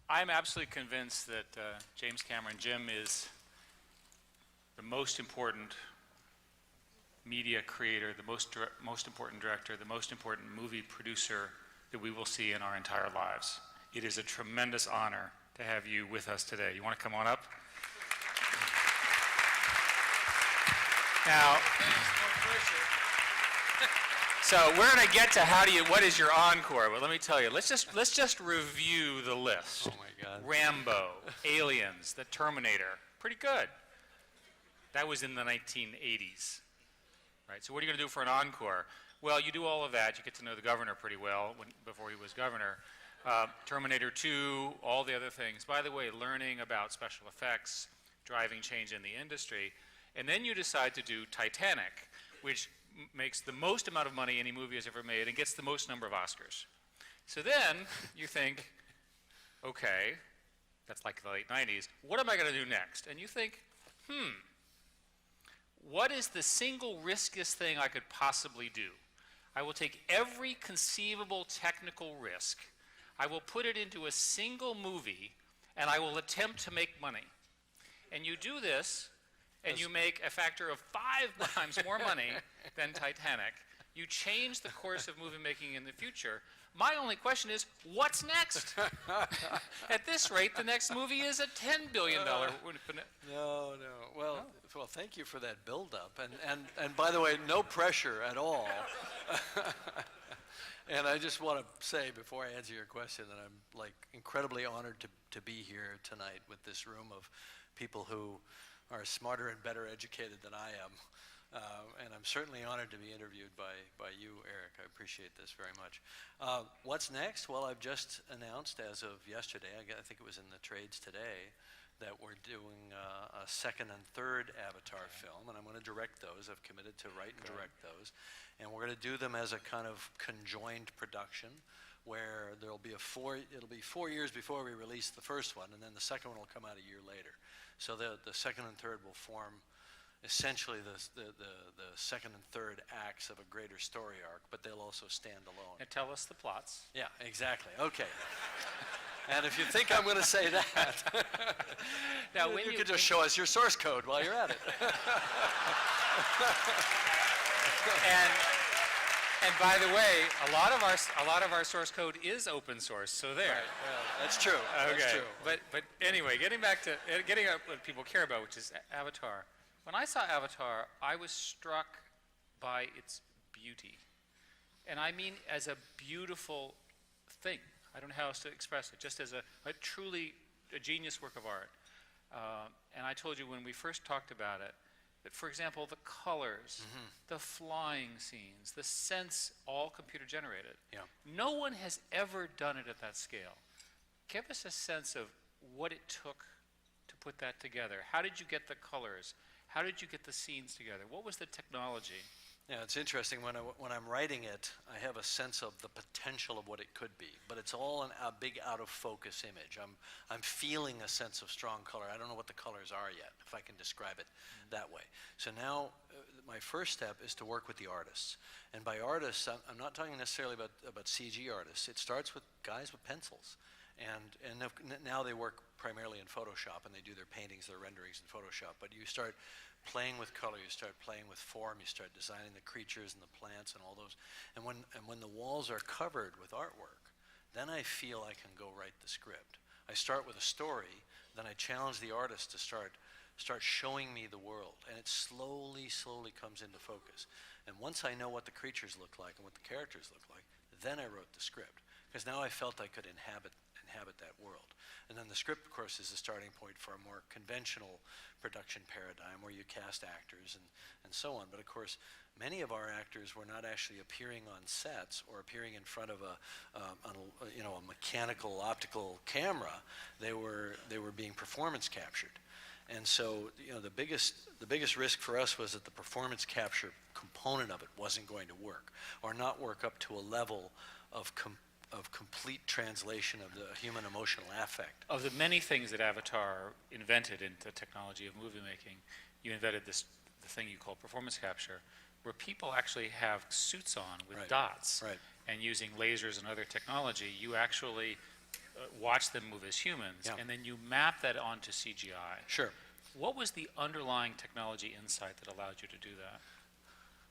I'm absolutely convinced that James Cameron, Jim, is the most important media creator, the most important director, the most important movie producer that we will see in our entire lives. It is a tremendous honor to have you with us today. You want to come on up? Now, so we're going to get to what is your encore, but let me tell you, let's just review the list. Oh my God. Rambo, Aliens, The Terminator, pretty good. That was in the 1980s, right? So what are you going to do for an encore? Well, you do all of that. You get to know the governor pretty well before he was governor. Terminator 2, all the other things. By the way, learning about special effects, driving change in the industry. And then you decide to do Titanic, which makes the most amount of money any movie has ever made and gets the most number of Oscars. So then you think, okay, that's like the late 90s, what am I going to do next? And you think, what is the single riskiest thing I could possibly do? I will take every conceivable technical risk, I will put it into a single movie, and I will attempt to make money. And you do this, and you make a factor of 5 times more money than Titanic. You change the course of movie making in the future. My only question is, what's next? At this rate, the next movie is a $10 billion. No. Well, thank you for that build-up. And by the way, no pressure at all. And I just want to say, before I answer your question, that I'm like incredibly honored to be here tonight with this room of people who are smarter and better educated than I am. And I'm certainly honored to be interviewed by you, Eric. I appreciate this very much. What's next? Well, I've just announced as of yesterday, I think it was in the trades today, that we're doing a second and third Avatar film, and I'm going to direct those. I've committed to write and direct those. And we're going to do them as a kind of conjoined production, where it'll be 4 years before we release the first one, and then the second one will come out a year later. So the second and third will form essentially the second and third acts of a greater story arc, but they'll also stand alone. And tell us the plots. Yeah, exactly. Okay. And if you think I'm going to say that, now you could just show us your source code while you're at it. And by the way, a lot of our source code is open source. So there. Right. Well, that's true. Okay. That's true. But anyway, getting at what people care about, which is Avatar. When I saw Avatar, I was struck by its beauty, and I mean as a beautiful thing. I don't know how else to express it. Just as a truly genius work of art. And I told you when we first talked about it, that, for example, the colors, the flying scenes, the sense, all computer generated. Yeah. No one has ever done it at that scale. Give us a sense of what it took to put that together. How did you get the colors? How did you get the scenes together? What was the technology? Yeah, it's interesting. When I'm writing it, I have a sense of the potential of what it could be, but it's all a big out-of-focus image. I'm feeling a sense of strong color. I don't know what the colors are yet, if I can describe it that way. So now, my first step is to work with the artists. And by artists, I'm not talking necessarily about CG artists. It starts with guys with pencils. And now they work primarily in Photoshop, and they do their paintings, their renderings in Photoshop. But you start playing with color, you start playing with form, you start designing the creatures and the plants and all those. And when the walls are covered with artwork, then I feel I can go write the script. I start with a story, then I challenge the artist to start showing me the world, and it slowly comes into focus. And once I know what the creatures look like and what the characters look like, then I wrote the script, because now I felt I could inhabit that world. And then the script, of course, is the starting point for a more conventional production paradigm where you cast actors and so on. But of course, many of our actors were not actually appearing on sets or appearing in front of a mechanical optical camera. They were being performance captured. And so, the biggest risk for us was that the performance capture component of it wasn't going to work, or not work up to a level of complete translation of the human emotional affect. Of the many things that Avatar invented in the technology of movie making, you invented the thing you call performance capture, where people actually have suits on with dots. Right. And using lasers and other technology, you actually watch them move as humans, Yeah. and then you map that onto CGI. Sure. What was the underlying technology insight that allowed you to do that?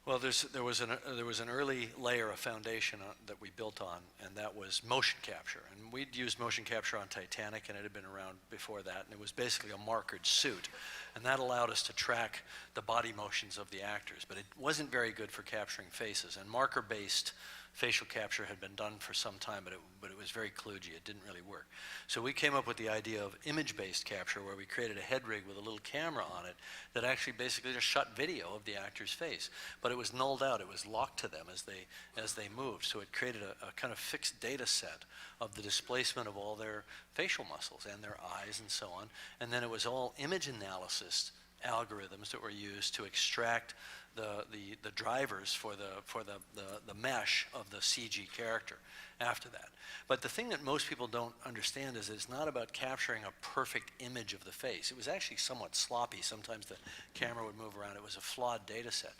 Well, there was an early layer of foundation that we built on, and that was motion capture. And we'd used motion capture on Titanic, and it had been around before that, and it was basically a markered suit. And that allowed us to track the body motions of the actors, but it wasn't very good for capturing faces. And marker-based facial capture had been done for some time, but it was very kludgy. It didn't really work. So we came up with the idea of image-based capture, where we created a head rig with a little camera on it that actually basically just shot video of the actor's face. But it was nulled out. It was locked to them as they moved. So it created a kind of fixed data set of the displacement of all their facial muscles and their eyes and so on. And then it was all image analysis algorithms that were used to extract the drivers for the mesh of the CG character after that. But the thing that most people don't understand is that it's not about capturing a perfect image of the face. It was actually somewhat sloppy. Sometimes the camera would move around. It was a flawed data set.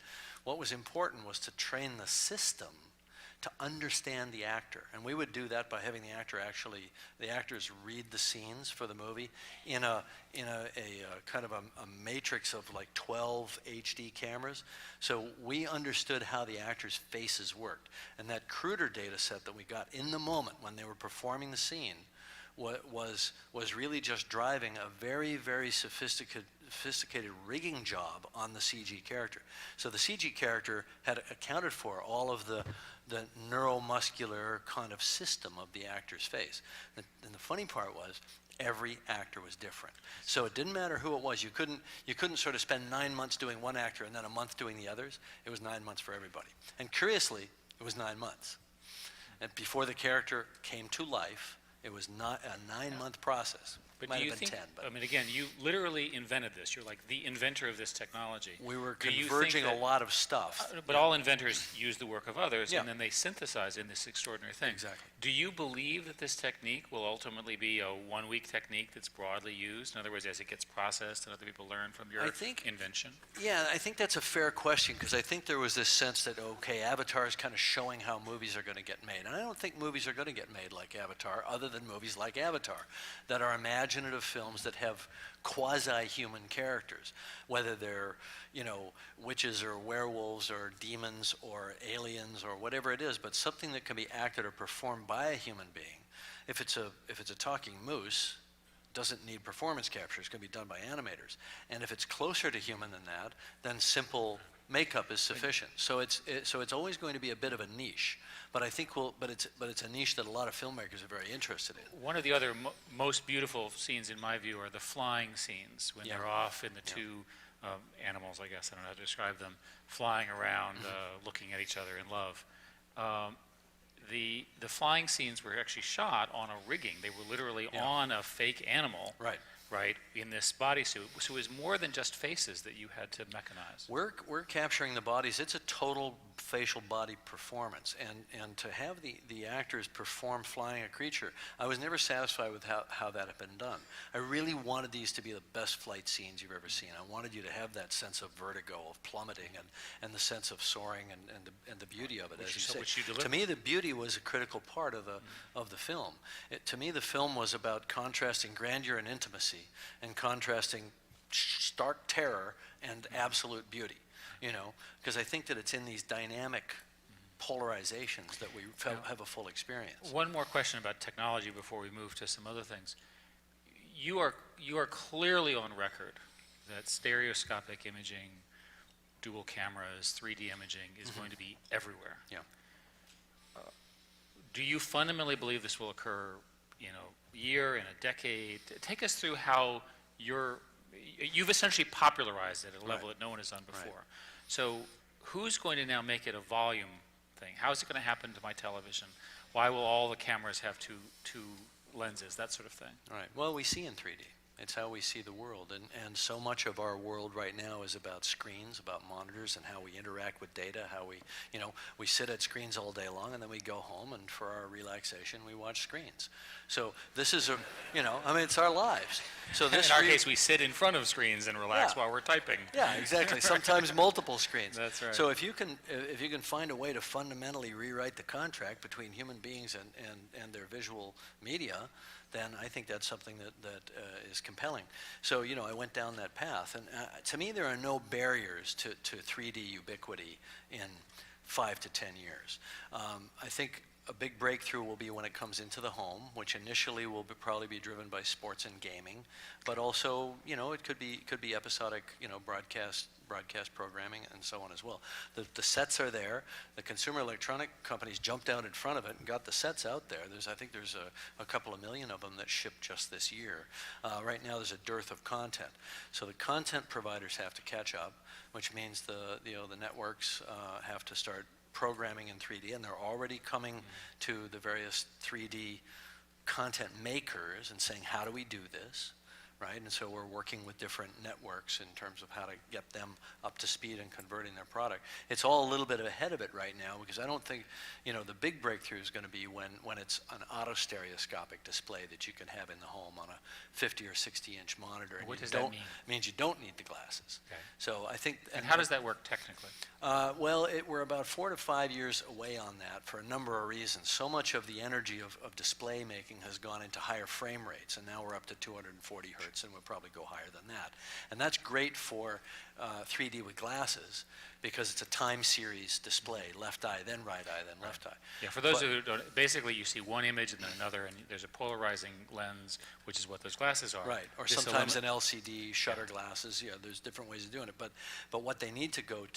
What was important was to train the system to understand the actor. And we would do that by having the actors read the scenes for the movie in a kind of a matrix of like 12 HD cameras. So we understood how the actors' faces worked. And that cruder data set that we got in the moment when they were performing the scene was really just driving a very, very sophisticated rigging job on the CG character. So the CG character had accounted for all of the neuromuscular kind of system of the actor's face. And the funny part was, every actor was different. So it didn't matter who it was. You couldn't sort of spend 9 months doing one actor and then a month doing the others. It was 9 months for everybody. And curiously, it was 9 months. And before the character came to life, it was not a 9-month process. But Might do you have been think, 10, but I mean, again, you literally invented this. You're like the inventor of this technology. we were Do you think converging a that- lot of stuff. But all inventors use the work of others, Yeah. and then they synthesize in this extraordinary thing. Exactly. Do you believe that this technique will ultimately be a one-week technique that's broadly used? In other words, as it gets processed and other people learn from your I think- invention? Yeah, I think that's a fair question, because I think there was this sense that, okay, Avatar is kind of showing how movies are going to get made. And I don't think movies are going to get made like Avatar, other than movies like Avatar, that are imaginative films that have quasi-human characters, whether they're, witches or werewolves or demons or aliens or whatever it is, but something that can be acted or performed by a human being. If it's a talking moose, doesn't need performance capture. It's going to be done by animators. And if it's closer to human than that, then simple makeup is sufficient. So it's always going to be a bit of a niche. But I think it's a niche that a lot of filmmakers are very interested in. One of the other most beautiful scenes, in my view, are the flying scenes, when Yeah. they're off in the two animals, I guess, I don't know how to describe them, flying around, looking at each other in love. The flying scenes were actually shot on a rigging. They were literally Yeah. on a fake animal, Right. right, in this bodysuit. So it was more than just faces that you had to mechanize. We're capturing the bodies. It's a total facial body performance. And to have the actors perform flying a creature, I was never satisfied with how that had been done. I really wanted these to be the best flight scenes you've ever seen. I wanted you to have that sense of vertigo, of plummeting, and the sense of soaring and the beauty of it, as you say. Which you To delivered. me, the beauty was a critical part of the film. To me, the film was about contrasting grandeur and intimacy, and contrasting stark terror and absolute beauty. Because I think that it's in these dynamic polarizations that we have a full experience. One more question about technology before we move to some other things. You are clearly on record that stereoscopic imaging, dual cameras, 3D imaging is going to be everywhere. Yeah. Do you fundamentally believe this will occur, year, in a decade? Take us through how you've essentially popularized it at a level Right. that no one has done before. Right. So who's going to now make it a volume thing? How is it going to happen to my television? Why will all the cameras have two lenses, that sort of thing? All right. Well, we see in 3D. It's how we see the world. And so much of our world right now is about screens, about monitors, and how we interact with data, how we sit at screens all day long, and then we go home, and for our relaxation, we watch screens. So this is it's our lives. So this In our case, we sit in front of screens and relax Yeah. while we're typing. Yeah, exactly. Sometimes multiple screens. That's right. So if you can find a way to fundamentally rewrite the contract between human beings and their visual media, then I think that's something that is compelling. So, you know, I went down that path, and to me, there are no barriers to 3D ubiquity in 5 to 10 years. I think a big breakthrough will be when it comes into the home, which initially will probably be driven by sports and gaming, but also, you know, it could be episodic, you know, broadcast programming and so on as well. The sets are there. The consumer electronic companies jumped out in front of it and got the sets out there. I think there's a couple of million of them that shipped just this year. Right now there's a dearth of content. So the content providers have to catch up, which means the networks have to start programming in 3D, and they're already coming to the various 3D content makers and saying, how do we do this, right? And so we're working with different networks in terms of how to get them up to speed and converting their product. It's all a little bit ahead of it right now, because I don't think, you know, the big breakthrough is going to be when it's an autostereoscopic display that you can have in the home on a 50 or 60-inch monitor. And What does that mean? It means you don't need the glasses. Okay. So I think. And how does that work technically? Well, we're about 4 to 5 years away on that for a number of reasons. So much of the energy of display making has gone into higher frame rates, and now we're up to 240 hertz, and we'll probably go higher than that. And that's great for 3D with glasses, because it's a time series display, left eye, then right eye, then left eye. Yeah, for those who don't, basically you see one image and then another, and there's a polarizing lens, which is what those glasses are. Right, or This sometimes an LCD shutter glasses. Yeah, there's different ways of doing it. But what they need to go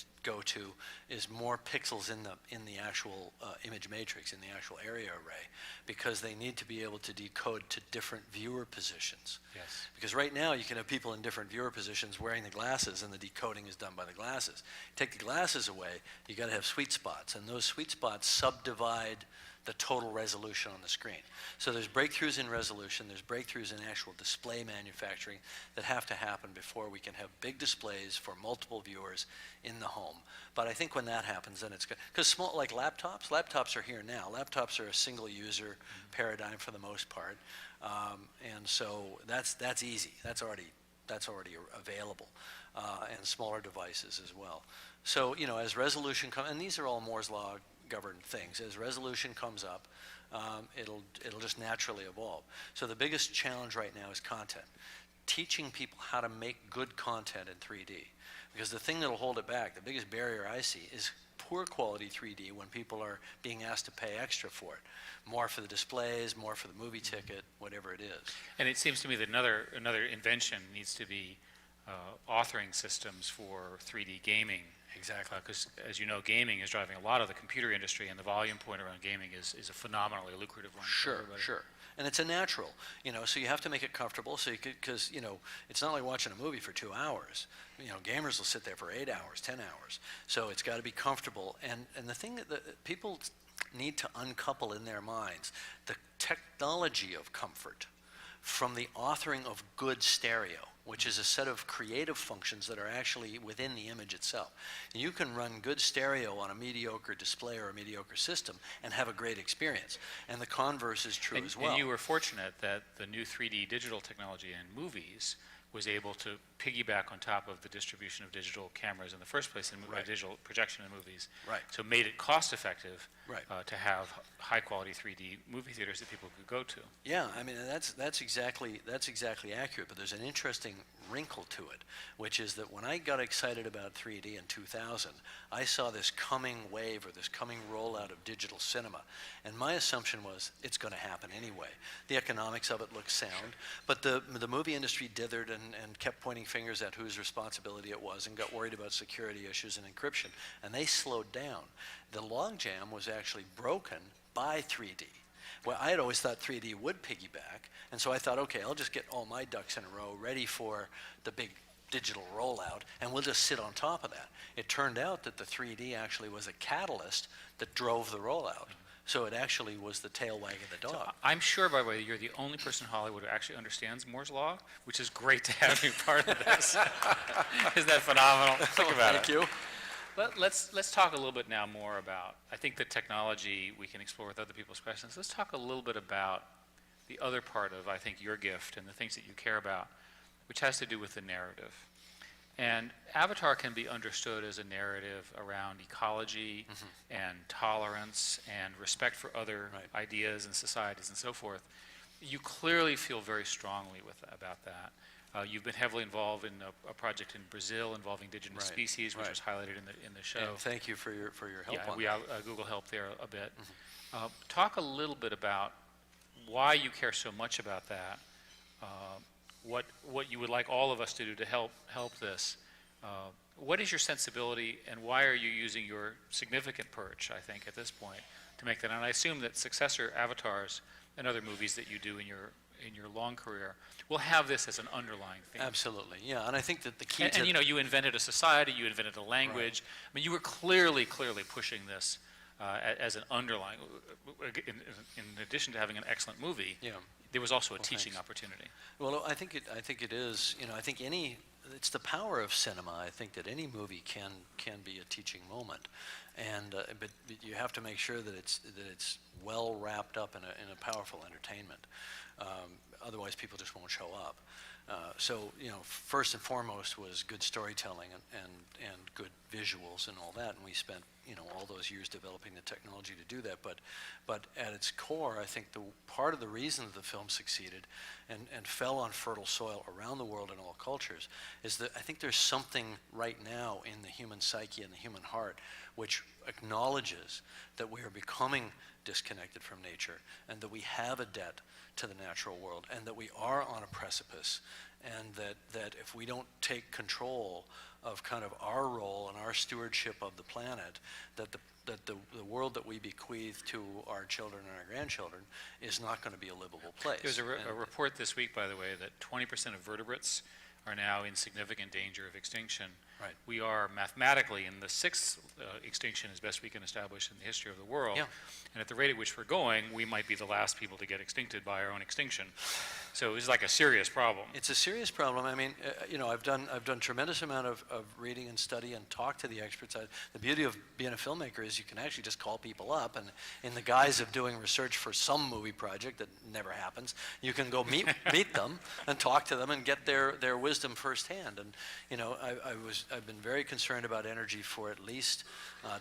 to is more pixels in the actual image matrix, in the actual area array, because they need to be able to decode to different viewer positions. Yes. Because right now you can have people in different viewer positions wearing the glasses, and the decoding is done by the glasses. Take the glasses away, you got to have sweet spots, and those sweet spots subdivide the total resolution on the screen. So there's breakthroughs in resolution, there's breakthroughs in actual display manufacturing that have to happen before we can have big displays for multiple viewers in the home. But I think when that happens, then it's good. Because small, like laptops are here now. Laptops are a single user paradigm for the most part. And so that's easy. That's already available. And smaller devices as well. So, you know, as resolution comes, and these are all Moore's Law governed things, as resolution comes up, it'll just naturally evolve. So the biggest challenge right now is content. Teaching people how to make good content in 3D. Because the thing that'll hold it back, the biggest barrier I see, is poor quality 3D when people are being asked to pay extra for it. More for the displays, more for the movie ticket, whatever it is. And it seems to me that another invention needs to be authoring systems for 3D gaming. Exactly. Because, as you know, gaming is driving a lot of the computer industry, and the volume point around gaming is a phenomenally lucrative one. for everybody. Sure. And it's a natural, you know, so you have to make it comfortable, so you could, because, you know, it's not like watching a movie for 2 hours. You know, gamers will sit there for 8 hours, 10 hours. So it's got to be comfortable. And the thing that people need to uncouple in their minds, the technology of comfort from the authoring of good stereo, which is a set of creative functions that are actually within the image itself. You can run good stereo on a mediocre display or a mediocre system and have a great experience. And the converse is true as well. And you were fortunate that the new 3D digital technology in movies was able to piggyback on top of the distribution of digital cameras in the first place, in digital projection in movies. Right. So it made it cost effective Right. To have high quality 3D movie theaters that people could go to. Yeah, I mean, that's exactly accurate, but there's an interesting wrinkle to it, which is that when I got excited about 3D in 2000, I saw this coming wave, or this coming rollout of digital cinema, and my assumption was it's going to happen anyway. The economics of it looked sound, but the movie industry dithered and kept pointing fingers at whose responsibility it was, and got worried about security issues and encryption, and they slowed down. The logjam was actually broken by 3D. Well, I had always thought 3D would piggyback, and so I thought, okay, I'll just get all my ducks in a row ready for the big digital rollout, and we'll just sit on top of that. It turned out that the 3D actually was a catalyst that drove the rollout. So it actually was the tail wagging the dog. So I'm sure, by the way, you're the only person in Hollywood who actually understands Moore's Law, which is great to have you part of this. Isn't that phenomenal? Think about it. Thank you. But let's talk a little bit now more about, I think the technology we can explore with other people's questions. Let's talk a little bit about the other part of, I think, your gift and the things that you care about, which has to do with the narrative. And Avatar can be understood as a narrative around ecology and tolerance and respect for other ideas and societies and so forth. You clearly feel very strongly about that. You've been heavily involved in a project in Brazil involving indigenous Right, species, which right. was highlighted in the show. And thank you for your help Yeah, on we that. Google helped there a bit. Talk a little bit about why you care so much about that. What you would like all of us to do to help this. What is your sensibility, and why are you using your significant perch, I think, at this point, to make that? And I assume that successor avatars and other movies that you do in your long career will have this as an underlying theme. Absolutely, yeah. And I think that the key And you know, you invented a society, you invented a language. I mean, you were clearly pushing this as an underlying. In addition to having an excellent movie, Yeah. there was also a Well, teaching thanks. opportunity. Well, I think it is. You know, I think it's the power of cinema. I think that any movie can be a teaching moment, and but you have to make sure that it's well wrapped up in a powerful entertainment. Otherwise, people just won't show up. So, you know, first and foremost was good storytelling and good visuals and all that, and we spent, you know, all those years developing the technology to do that. But at its core, I think the part of the reason that the film succeeded and fell on fertile soil around the world in all cultures is that I think there's something right now in the human psyche and the human heart which acknowledges that we are becoming disconnected from nature and that we have a debt to the natural world and that we are on a precipice, and that if we don't take control of kind of our role and our stewardship of the planet, that the world that we bequeath to our children and our grandchildren is not going to be a livable place. There's a report this week, by the way, that 20% of vertebrates are now in significant danger of extinction. Right. We are mathematically in the sixth extinction as best we can establish in the history of the world. Yeah. And at the rate at which we're going, we might be the last people to get extincted by our own extinction. So it's like a serious problem. It's a serious problem. I mean, you know, I've done tremendous amount of reading and study and talk to the experts. The beauty of being a filmmaker is you can actually just call people up, and in the guise of doing research for some movie project that never happens, you can go meet them and talk to them and get their wisdom firsthand. And you know, I've been very concerned about energy for at least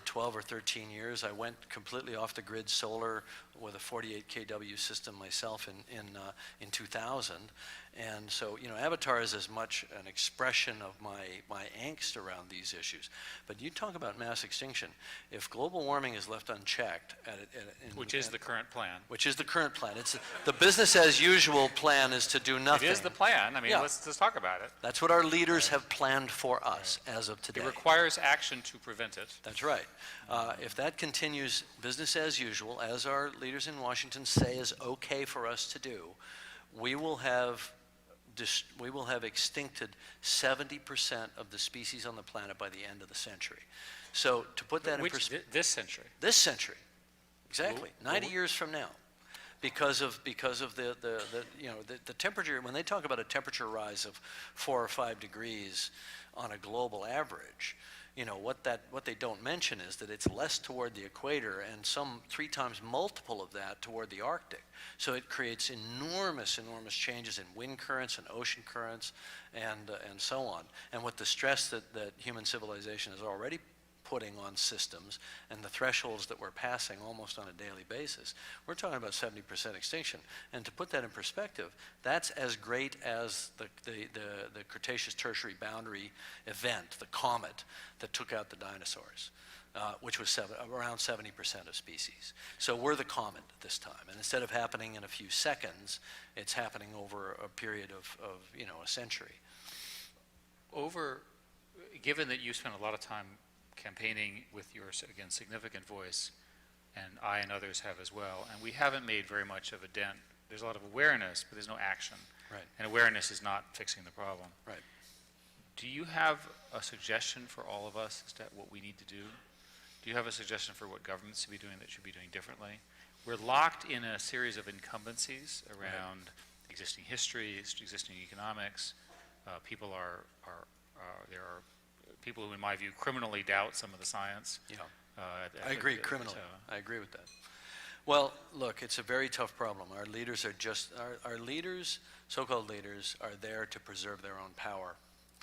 12 or 13 years. I went completely off the grid solar with a 48 kW system myself in 2000, and so, you know, Avatar is as much an expression of my angst around these issues. But you talk about mass extinction. If global warming is left unchecked, Which is the current plan. which is the current plan, it's the business as usual plan is to do nothing. It is the plan. I mean, Yeah. let's talk about it. That's what our leaders have planned for us as of today. It requires action to prevent it. That's right. If that continues business as usual, as our leaders in Washington say is okay for us to do, we will have extincted 70% of the species on the planet by the end of the century. So to put that in perspective, This century. this century, exactly, Well, 90 years from now, because of the you know, the temperature. When they talk about a temperature rise of 4 or 5 degrees on a global average, you know, what they don't mention is that it's less toward the equator and some 3 times multiple of that toward the Arctic. So it creates enormous changes in wind currents and ocean currents and so on. And with the stress that human civilization is already putting on systems and the thresholds that we're passing almost on a daily basis, we're talking about 70% extinction. And to put that in perspective, that's as great as the Cretaceous Tertiary boundary event, the comet that took out the dinosaurs, which was around 70% of species. So we're the comet this time. And instead of happening in a few seconds, it's happening over a period of you know, a century. Given that you spent a lot of time campaigning with your, again, significant voice, and I and others have as well, and we haven't made very much of a dent. There's a lot of awareness, but there's no action. Right. And awareness is not fixing the problem. Right. Do you have a suggestion for all of us as to what we need to do? Do you have a suggestion for what governments should be doing that should be doing differently? We're locked in a series of incumbencies around existing history, existing economics. There are people who, in my view, criminally doubt some of the science. Yeah. I agree, criminally. I agree with that. Well, look, it's a very tough problem. Our leaders are just, our leaders, so-called leaders, are there to preserve their own power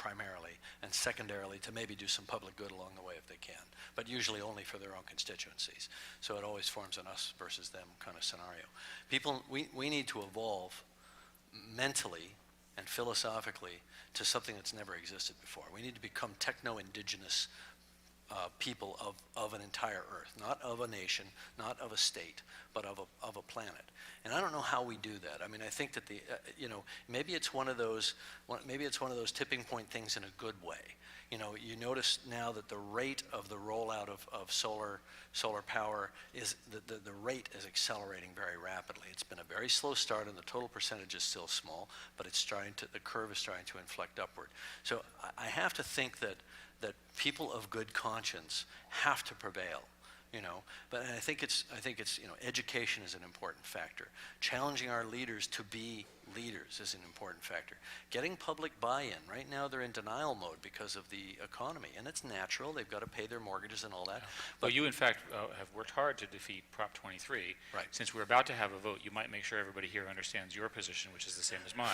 primarily, and secondarily to maybe do some public good along the way if they can, but usually only for their own constituencies. So it always forms an us versus them kind of scenario. People, we need to evolve mentally and philosophically to something that's never existed before. We need to become techno-indigenous people of an entire Earth, not of a nation, not of a state, but of a planet. And I don't know how we do that. I mean, I think that maybe it's one of those tipping point things in a good way. You know, you notice now that the rate of the rollout of solar power is the rate is accelerating very rapidly. It's been a very slow start, and the total percentage is still small, but the curve is starting to inflect upward. So I have to think that people of good conscience have to prevail, you know. But I think it's you know, education is an important factor. Challenging our leaders to be leaders is an important factor. Getting public buy-in. Right now they're in denial mode because of the economy, and it's natural. They've got to pay their mortgages and all that. Well, you in fact have worked hard to defeat Prop 23. Right. Since we're about to have a vote, you might make sure everybody here understands your position, which is the same as mine.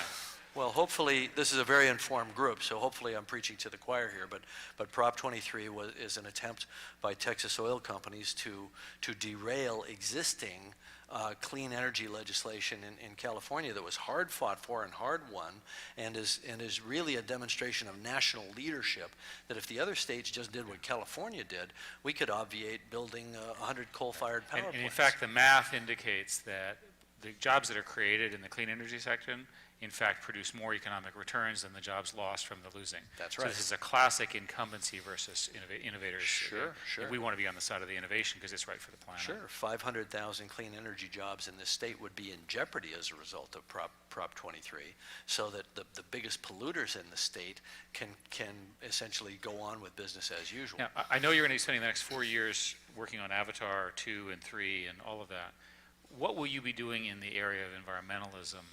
Well, hopefully, this is a very informed group, so hopefully I'm preaching to the choir here, but Prop 23 is an attempt by Texas oil companies to derail existing clean energy legislation in California that was hard fought for and hard won, and is really a demonstration of national leadership, that if the other states just did what California did, we could obviate building 100 coal-fired power plants. And in fact, the math indicates that the jobs that are created in the clean energy section in fact produce more economic returns than the jobs lost from the losing. That's right. So this is a classic incumbency versus innovators. Sure, sure. We want to be on the side of the innovation because it's right for the planet. Sure, 500,000 clean energy jobs in this state would be in jeopardy as a result of Prop 23, so that the biggest polluters in the state can essentially go on with business as usual. Now, I know you're going to be spending the next 4 years working on Avatar 2 and 3 and all of that. What will you be doing in the area of environmentalism?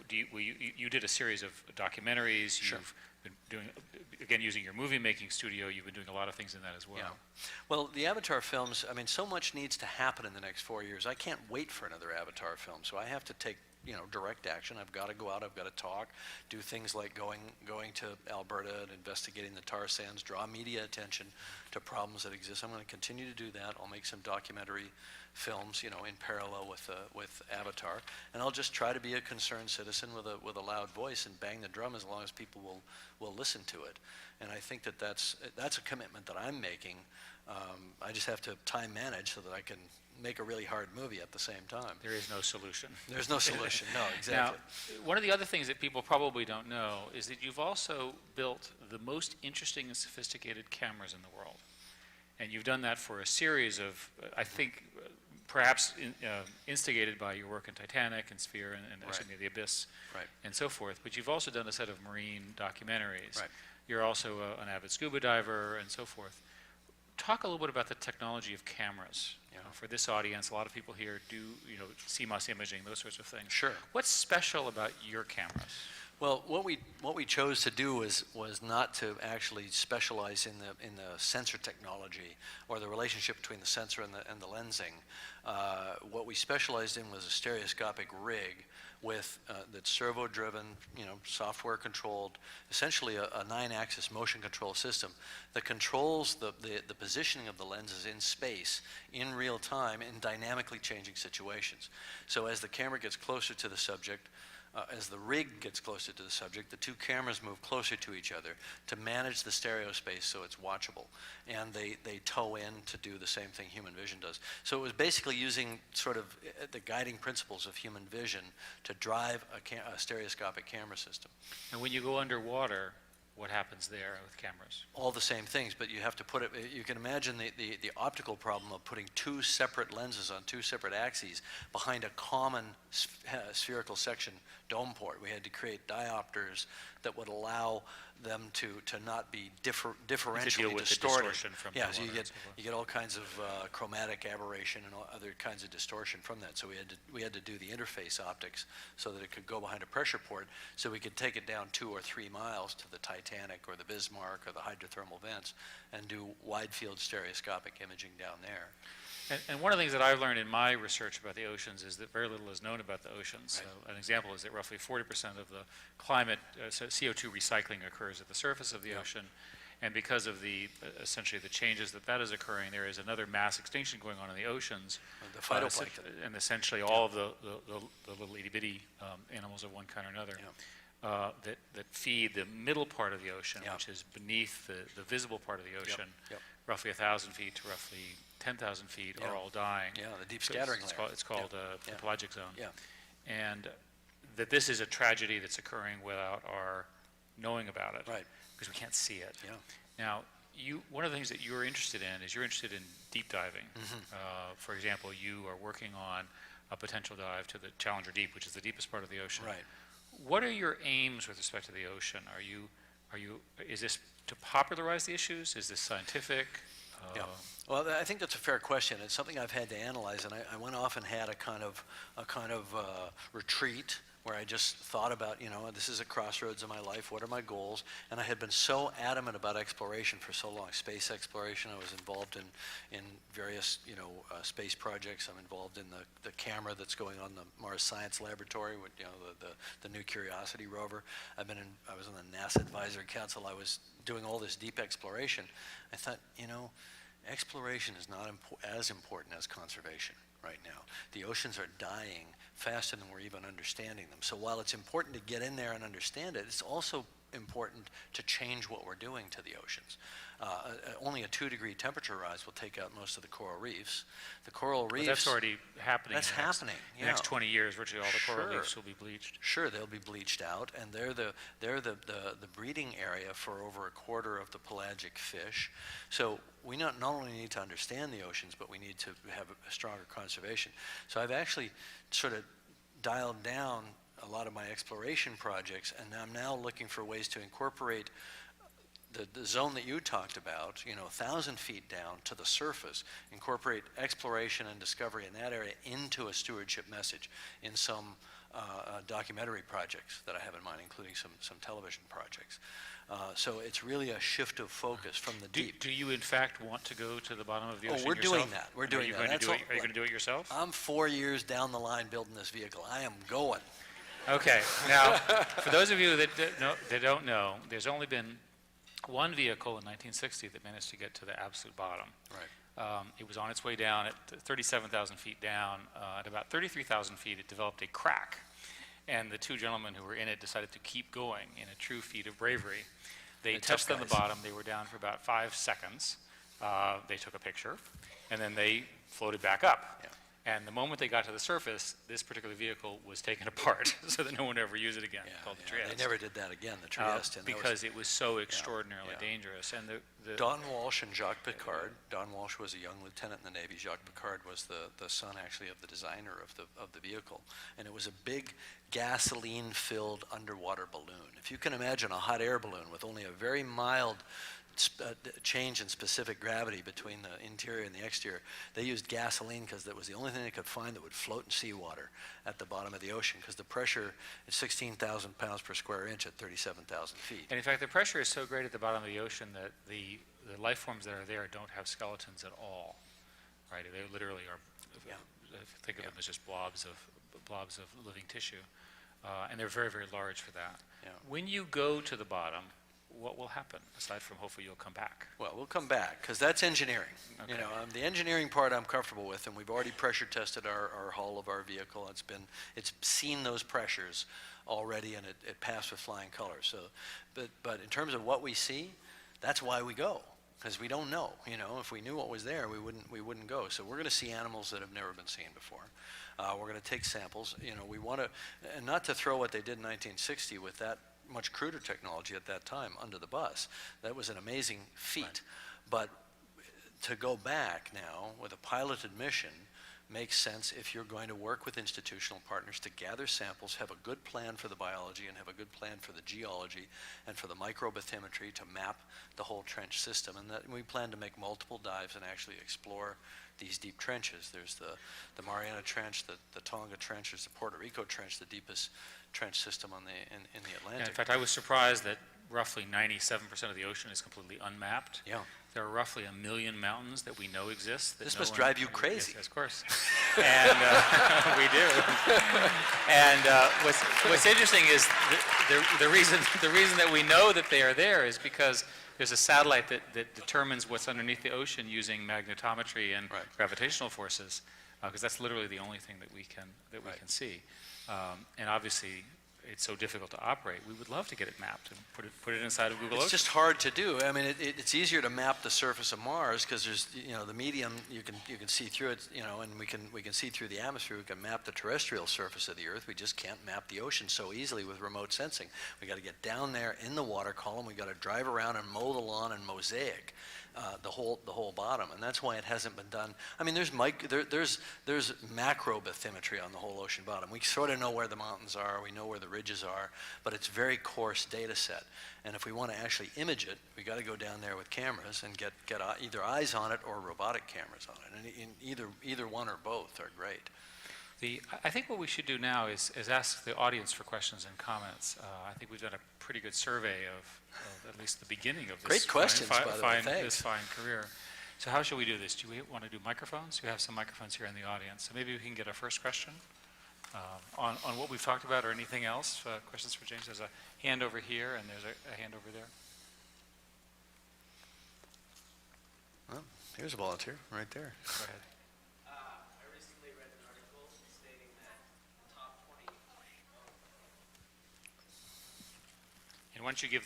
You did a series of documentaries. Sure. You've been doing, again, using your movie-making studio. You've been doing a lot of things in that as well. Yeah. Well, the Avatar films, I mean, so much needs to happen in the next 4 years. I can't wait for another Avatar film, so I have to take, you know, direct action. I've got to go out, I've got to talk, do things like going to Alberta and investigating the tar sands, draw media attention to problems that exist. I'm going to continue to do that. I'll make some documentary films, you know, in parallel with Avatar, and I'll just try to be a concerned citizen with a loud voice and bang the drum as long as people will listen to it. And I think that's a commitment that I'm making. I just have to time manage so that I can make a really hard movie at the same time. There is no solution. There's no solution. No, exactly. Now, one of the other things that people probably don't know is that you've also built the most interesting and sophisticated cameras in the world. And you've done that for a series of, I think, perhaps instigated by your work in Titanic and Sphere and Right. certainly The Abyss, Right. and so forth. But you've also done a set of marine documentaries. Right. You're also an avid scuba diver and so forth. Talk a little bit about the technology of cameras. Yeah. For this audience, a lot of people here do, you know, CMOS imaging, those sorts of things. Sure. What's special about your cameras? Well, what we chose to do was not to actually specialize in the sensor technology or the relationship between the sensor and the lensing. What we specialized in was a stereoscopic rig with that's servo-driven, you know, software-controlled, essentially a 9-axis motion control system that controls the positioning of the lenses in space in real time in dynamically changing situations. So as the camera gets closer to the subject, as the rig gets closer to the subject, the two cameras move closer to each other to manage the stereo space so it's watchable. And they toe in to do the same thing human vision does. So it was basically using sort of the guiding principles of human vision to drive a stereoscopic camera system. And when you go underwater, what happens there with cameras? All the same things, but you have to put it, you can imagine the optical problem of putting two separate lenses on two separate axes behind a common spherical section dome port. We had to create diopters that would allow them to not be differentially deal with distorted. the distortion from Yeah, the so water and so forth. you get all kinds of chromatic aberration and all other kinds of distortion from that. So we had to do the interface optics so that it could go behind a pressure port, so we could take it down 2 or 3 miles to the Titanic Titanic or the Bismarck or the hydrothermal vents and do wide field stereoscopic imaging down there. And one of the things that I've learned in my research about the oceans is that very little is known about the oceans. Right. So an example is that roughly 40% of the climate, so CO2 recycling occurs at the surface of the Yeah. ocean. And because of the, essentially the changes that is occurring, there is another mass extinction going on in the oceans. The phytoplankton. And essentially all of the little itty bitty animals of one kind or another that feed the middle part of the ocean, Yeah. which is beneath the visible part of the ocean, Yep. roughly 1,000 feet to roughly 10,000 feet Yeah. are all dying. Yeah, the deep So scattering it's layer. called, it's called Yeah. the pelagic zone. Yeah. And that this is a tragedy that's occurring without our knowing about it. Right. Because we can't see it. Yeah. Now, one of the things that you're interested in is you're interested in deep diving. For example, you are working on a potential dive to the Challenger Deep, which is the deepest part of the ocean. Right. What are your aims with respect to the ocean? Is this to popularize the issues? Is this scientific? Yeah. Well, I think that's a fair question. It's something I've had to analyze, and I went off and had a kind of retreat where I just thought about, this is a crossroads in my life. What are my goals? And I had been so adamant about exploration for so long. Space exploration. I was involved in various, space projects. I'm involved in the camera that's going on the Mars Science Laboratory with, the new Curiosity rover. I was on the NASA Advisory Council. I was doing all this deep exploration. I thought, exploration is not as important as conservation right now. The oceans are dying faster than we're even understanding them. So while it's important to get in there and understand it, it's also important to change what we're doing to the oceans. Only a 2-degree temperature rise will take out most of the coral reefs. The coral reefs... But that's already happening. That's happening, The next 20 years, virtually all the coral Sure. reefs will be bleached. Sure, they'll be bleached out, and they're the breeding area for over a quarter of the pelagic fish. So we not only need to understand the oceans, but we need to have a stronger conservation. So I've actually sort of dialed down a lot of my exploration projects, and I'm now looking for ways to incorporate the zone that you talked about, 1,000 feet down to the surface, incorporate exploration and discovery in that area into a stewardship message in some documentary projects that I have in mind, including some television projects. So it's really a shift of focus from the deep. Do you in fact want to go to the bottom of the ocean we're yourself? doing that. We're doing that. Are you going to do it yourself? I'm 4 years down the line building this vehicle. I am going. Okay. Now, for those of you that don't know, there's only been one vehicle in 1960 that managed to get to the absolute bottom. Right. It was on its way down at 37,000 feet down. At about 33,000 feet, it developed a crack. And the two gentlemen who were in it decided to keep going in a true feat of bravery. They They're tough touched on the guys. bottom. They were down for about 5 seconds. They took a picture, and then they floated back up. Yeah. And the moment they got to the surface, this particular vehicle was taken apart so that no one ever used it again, called the Trieste. They never did that again, the Trieste. and that was- because it was so extraordinarily yeah. dangerous. And the Don Walsh and Jacques Picard. Don Walsh was a young lieutenant in the Navy. Jacques Picard was the son, actually, of the designer of the vehicle. And it was a big gasoline-filled underwater balloon. If you can imagine a hot air balloon with only a very mild change in specific gravity between the interior and the exterior, they used gasoline because that was the only thing they could find that would float in seawater at the bottom of the ocean, because the pressure is 16,000 pounds per square inch at 37,000 feet. And in fact, the pressure is so great at the bottom of the ocean that the life forms that are there don't have skeletons at all, right? They literally are, Yeah. think of them as just blobs of living tissue. And they're very, very large for that. Yeah. When you go to the bottom, what will happen, aside from hopefully you'll come back? Well, we'll come back, because that's engineering. Okay. The engineering part I'm comfortable with, and we've already pressure tested our hull of our vehicle. It's seen those pressures already, and it passed with flying colors. So, but in terms of what we see, that's why we go, because we don't know. If we knew what was there, we wouldn't go. So we're going to see animals that have never been seen before. We're going to take samples. We want to, and not to throw what they did in 1960 with that much cruder technology at that time under the bus. That was an amazing feat. Right. But to go back now with a piloted mission makes sense if you're going to work with institutional partners to gather samples, have a good plan for the biology, and have a good plan for the geology and for the microbathymetry to map the whole trench system. And that we plan to make multiple dives and actually explore these deep trenches. There's the Mariana Trench, the Tonga Trench, there's the Puerto Rico Trench, the deepest trench system on in the Yeah, Atlantic. in fact, I was surprised that roughly 97% of the ocean is completely unmapped. Yeah. There are roughly 1 million mountains that we know exist. That This no must one- drive you crazy. Yes, of course. And we do. And what's interesting is the reason that we know that they are there is because there's a satellite that determines what's underneath the ocean using magnetometry and Right. gravitational forces, because that's literally the only thing that we can Right. see. And obviously, it's so difficult to operate. We would love to get it mapped and put it inside of Google It's Ocean. just hard to do. I mean, it's easier to map the surface of Mars because there's, the medium, you can see through it, and we can see through the atmosphere. We can map the terrestrial surface of the Earth. We just can't map the ocean so easily with remote sensing. We got to get down there in the water column. We got to drive around and mow the lawn and mosaic the whole bottom, and that's why it hasn't been done. I mean, there's macro bathymetry on the whole ocean bottom. We sort of know where the mountains are. We know where the ridges are, but it's very coarse data set. And if we want to actually image it, we got to go down there with cameras and get either eyes on it or robotic cameras on it. And either one or both are great. I think what we should do now is ask the audience for questions and comments. I think we've done a pretty good survey of at least the beginning of this Great questions, by the way. Thanks. this fine career. So how should we do this? Do we want to do microphones? We have some microphones here in the audience. So maybe we can get our first question on what we've talked about or anything else. Questions for James? There's a hand over here and there's a hand over there. Well, here's a volunteer right there. Go ahead. I recently read an article stating that the top 20. And why don't you give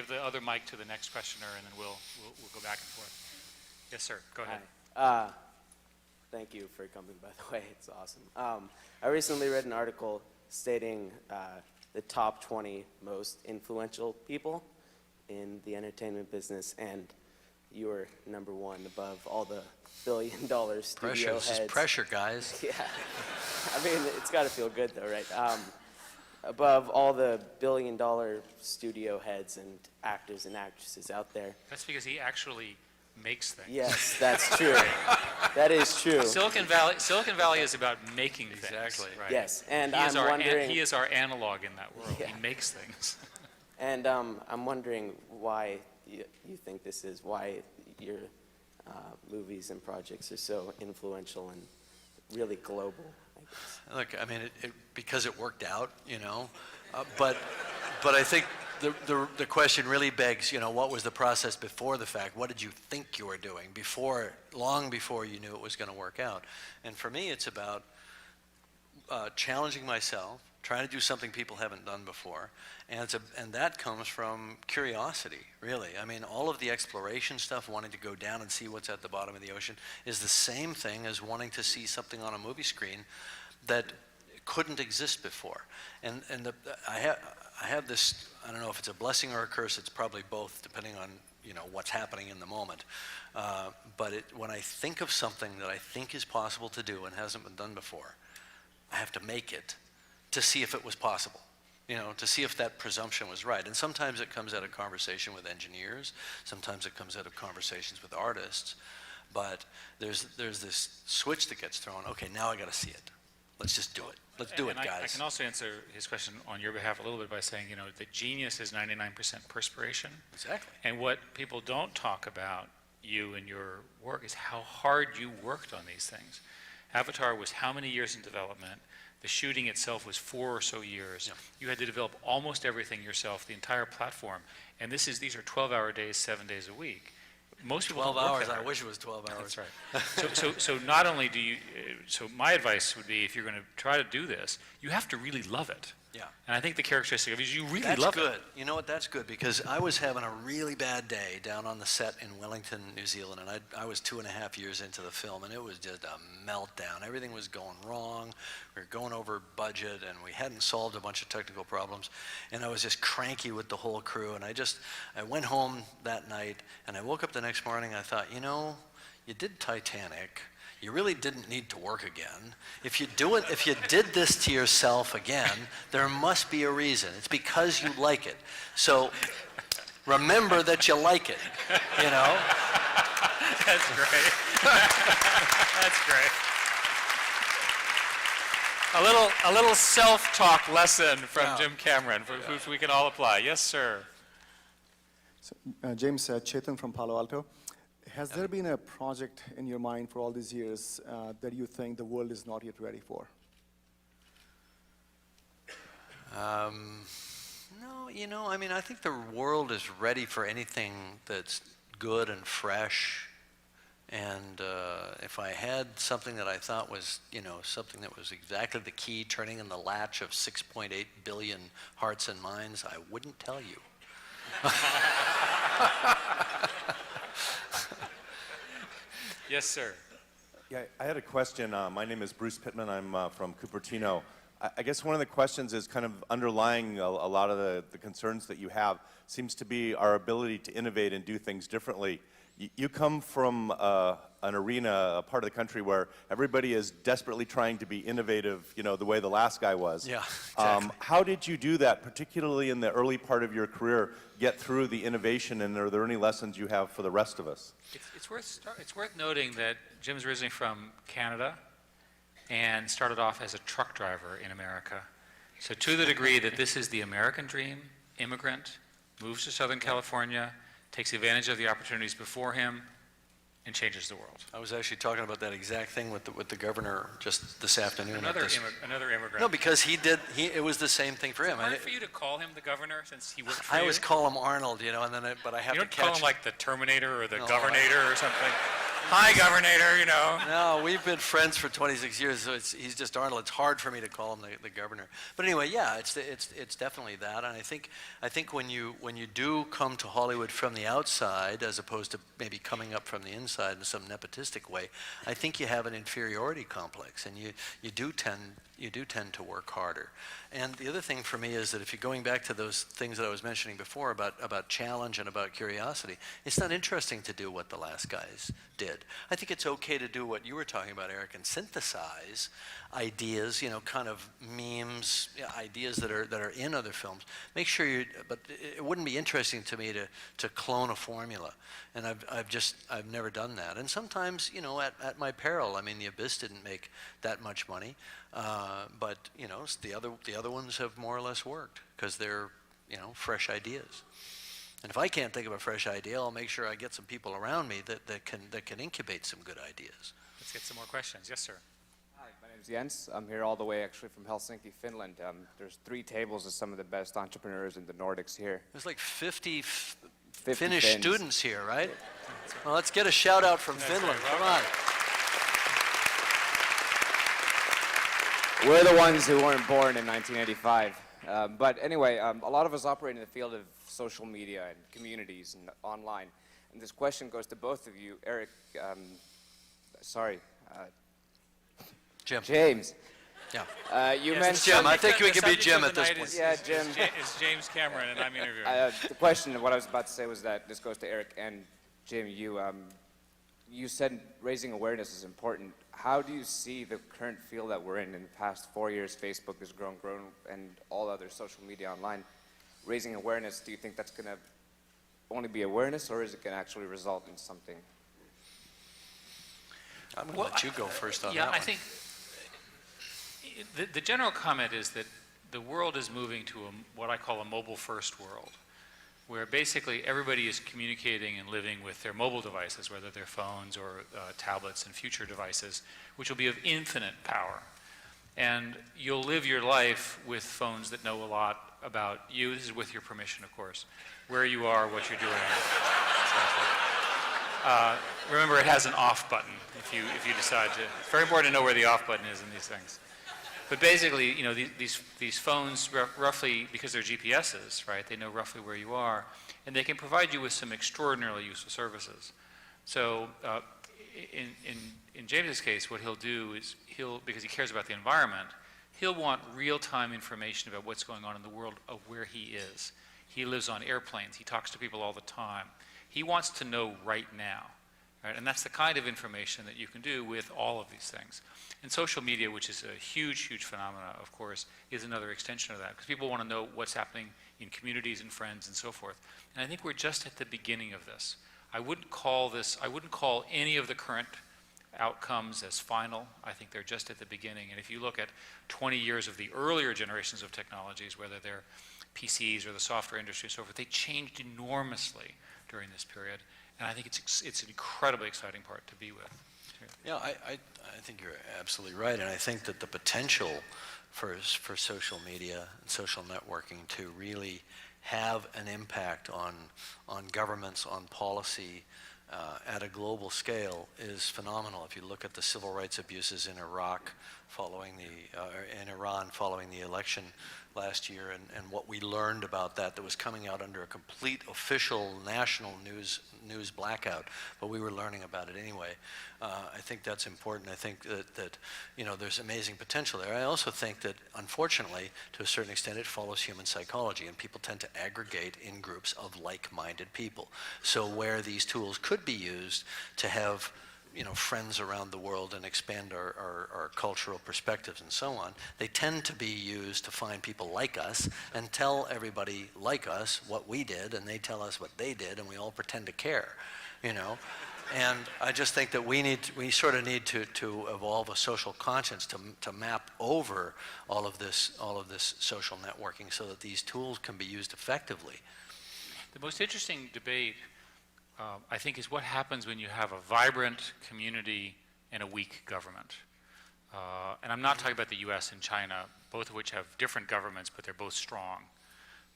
the other mic to the next questioner, and then we'll go back and forth. Yes, sir. Go ahead. Hi. Thank you for coming, by the way. It's awesome. I recently read an article stating the top 20 most influential people in the entertainment business, and you were number one above all the billion-dollar studio Pressure. This heads. is pressure, guys. Yeah. I mean, it's got to feel good, though, right? Above all the billion-dollar studio heads and actors and actresses out there. That's because he actually makes things. Yes, that's true. That is true. Silicon Valley is about making things. Exactly. Right? Yes, and He is I'm wondering. he is our analog in that world. Yeah. He makes things. And I'm wondering why you think this is, why your movies and projects are so influential and really global, I guess. Look, I mean, because it worked out, but I think the question really begs, what was the process before the fact? What did you think you were doing long before you knew it was going to work out? And for me, it's about challenging myself, trying to do something people haven't done before, and that comes from curiosity, really. I mean, all of the exploration stuff, wanting to go down and see what's at the bottom of the ocean, is the same thing as wanting to see something on a movie screen that couldn't exist before. And I have this, I don't know if it's a blessing or a curse, it's probably both, depending on what's happening in the moment. But when I think of something that I think is possible to do and hasn't been done before, I have to make it to see if it was possible, to see if that presumption was right. And sometimes it comes out of conversation with engineers, sometimes it comes out of conversations with artists, but there's this switch that gets thrown. Okay, now I got to see it. Let's just do it. Let's do it, And guys. I can also answer his question on your behalf a little bit by saying, that genius is 99% perspiration. Exactly. And what people don't talk about you and your work is how hard you worked on these things. Avatar was how many years in development? The shooting itself was 4 or so years. Yeah. You had to develop almost everything yourself, the entire platform. And these are 12-hour days, 7 days a week. Most people 12 don't work hours, that I hard. wish it was 12 hours. That's right. So not only do you, so my advice would be, if you're going to try to do this, you have to really love it. Yeah. And I think the characteristic of it is you really That's love good. it. You know what? That's good, because I was having a really bad day down on the set in Wellington, New Zealand, and I was 2.5 years into the film, and it was just a meltdown. Everything was going wrong. We were going over budget, and we hadn't solved a bunch of technical problems, and I was just cranky with the whole crew. And I went home that night, and I woke up the next morning. I thought, you did Titanic. You really didn't need to work again. If you did this to yourself again, there must be a reason. It's because you like it. So remember that you like it, That's great. That's great. A little self-talk lesson from Yeah. Jim Cameron, which we can all apply. Yes, sir. So, James, Chetan from Palo Alto. Has there been a project in your mind for all these years that you think the world is not yet ready for? No, you know, I mean, I think the world is ready for anything that's good and fresh. And if I had something that I thought was, you know, something that was exactly the key, turning in the latch of 6.8 billion hearts and minds, I wouldn't tell you. Yes, sir. Yeah, I had a question. My name is Bruce Pittman. I'm from Cupertino. I guess one of the questions is kind of underlying a lot of the concerns that you have seems to be our ability to innovate and do things differently. You come from an arena, a part of the country where everybody is desperately trying to be innovative, you know, the way the last guy was. Yeah, exactly. How did you do that, particularly in the early part of your career, get through the innovation, and are there any lessons you have for the rest of us? It's worth noting that Jim's originally from Canada and started off as a truck driver in America. So to the degree that this is the American dream, immigrant, moves to Southern California, takes advantage of the opportunities before him, and changes the world. I was actually talking about that exact thing with the governor just this afternoon. at Another this- immigrant. No, because it was the same thing for him. Hard for you to call him the governor since he worked for I you? always call him Arnold, you know, and then but I have You to don't call catch him like the Terminator or the No, Governator or something. Hi, Governator, you know. No, we've been friends for 26 years, so he's just Arnold. It's hard for me to call him the governor. But anyway, yeah, it's definitely that. And I think when you do come to Hollywood from the outside, as opposed to maybe coming up from the inside in some nepotistic way, I think you have an inferiority complex, and you do tend to work harder. And the other thing for me is that if you're going back to those things that I was mentioning before about challenge and about curiosity, it's not interesting to do what the last guys did. I think it's okay to do what you were talking about, Eric, and synthesize ideas, you know, kind of memes, ideas that are in other films. Make sure but it wouldn't be interesting to me to clone a formula. And I've never done that. And sometimes, you know, at my peril. I mean, The Abyss didn't make that much money. But you know, the other ones have more or less worked because they're, you know, fresh ideas. And if I can't think of a fresh idea, I'll make sure I get some people around me that can incubate some good ideas. Let's get some more questions. Yes, sir. Hi, my name's Jens. I'm here all the way actually from Helsinki, Finland. There's 3 tables of some of the best entrepreneurs in the Nordics here. There's like 50 50 Finnish Finns. students here, right? Well, let's get a shout out from Finland. right. Come on. We're the ones who weren't born in 1985. But anyway, a lot of us operate in the field of social media and communities and online. And this question goes to both of you. Eric, Jim. James. Yeah. You Yes, mentioned... Jim. I think we The can be subject Jim of at the this night point. Yeah, Jim. Is James Cameron, and I'm interviewing. The question, what I was about to say was that this goes to Eric and Jim. You said raising awareness is important. How do you see the current field that we're in? In the past 4 years, Facebook has grown, and all other social media online. Raising awareness, do you think that's going to only be awareness, or is it going to actually result in something? I'm going to let you go first on Yeah, that I one. think the general comment is that the world is moving to what I call a mobile-first world, where basically everybody is communicating and living with their mobile devices, whether they're phones or tablets and future devices, which will be of infinite power. And you'll live your life with phones that know a lot about you. This is with your permission, of course, where you are, what you're doing. Remember, it has an off button if you decide to. It's very important to know where the off button is in these things. But basically, you know, these phones roughly, because they're GPSs, right? They know roughly where you are, and they can provide you with some extraordinarily useful services. So, in James's case, what he'll do is because he cares about the environment, he'll want real-time information about what's going on in the world of where he is. He lives on airplanes. He talks to people all the time. He wants to know right now, right? And that's the kind of information that you can do with all of these things. And social media, which is a huge, huge phenomena, of course, is another extension of that, because people want to know what's happening in communities and friends and so forth. And I think we're just at the beginning of this. I wouldn't call any of the current outcomes as final. I think they're just at the beginning. And if you look at 20 years of the earlier generations of technologies, whether they're PCs or the software industry and so forth, they changed enormously during this period. And I think it's an incredibly exciting part to be with. Yeah, I think you're absolutely right, and I think that the potential for social media and social networking to really have an impact on governments, on policy at a global scale is phenomenal. If you look at the civil rights abuses in Iraq following in Iran following the election last year, and what we learned about that was coming out under a complete official national news blackout, but we were learning about it anyway. I think that's important. I think that there's amazing potential there. I also think that, unfortunately, to a certain extent, it follows human psychology, and people tend to aggregate in groups of like-minded people. So where these tools could be used to have friends around the world and expand our cultural perspectives and so on, they tend to be used to find people like us and tell everybody like us what we did, and they tell us what they did, and we all pretend to care, And I just think that we sort of need to evolve a social conscience to map over all of this social networking so that these tools can be used effectively. The most interesting debate, I think, is what happens when you have a vibrant community and a weak government. And I'm not talking about the US and China, both of which have different governments, but they're both strong.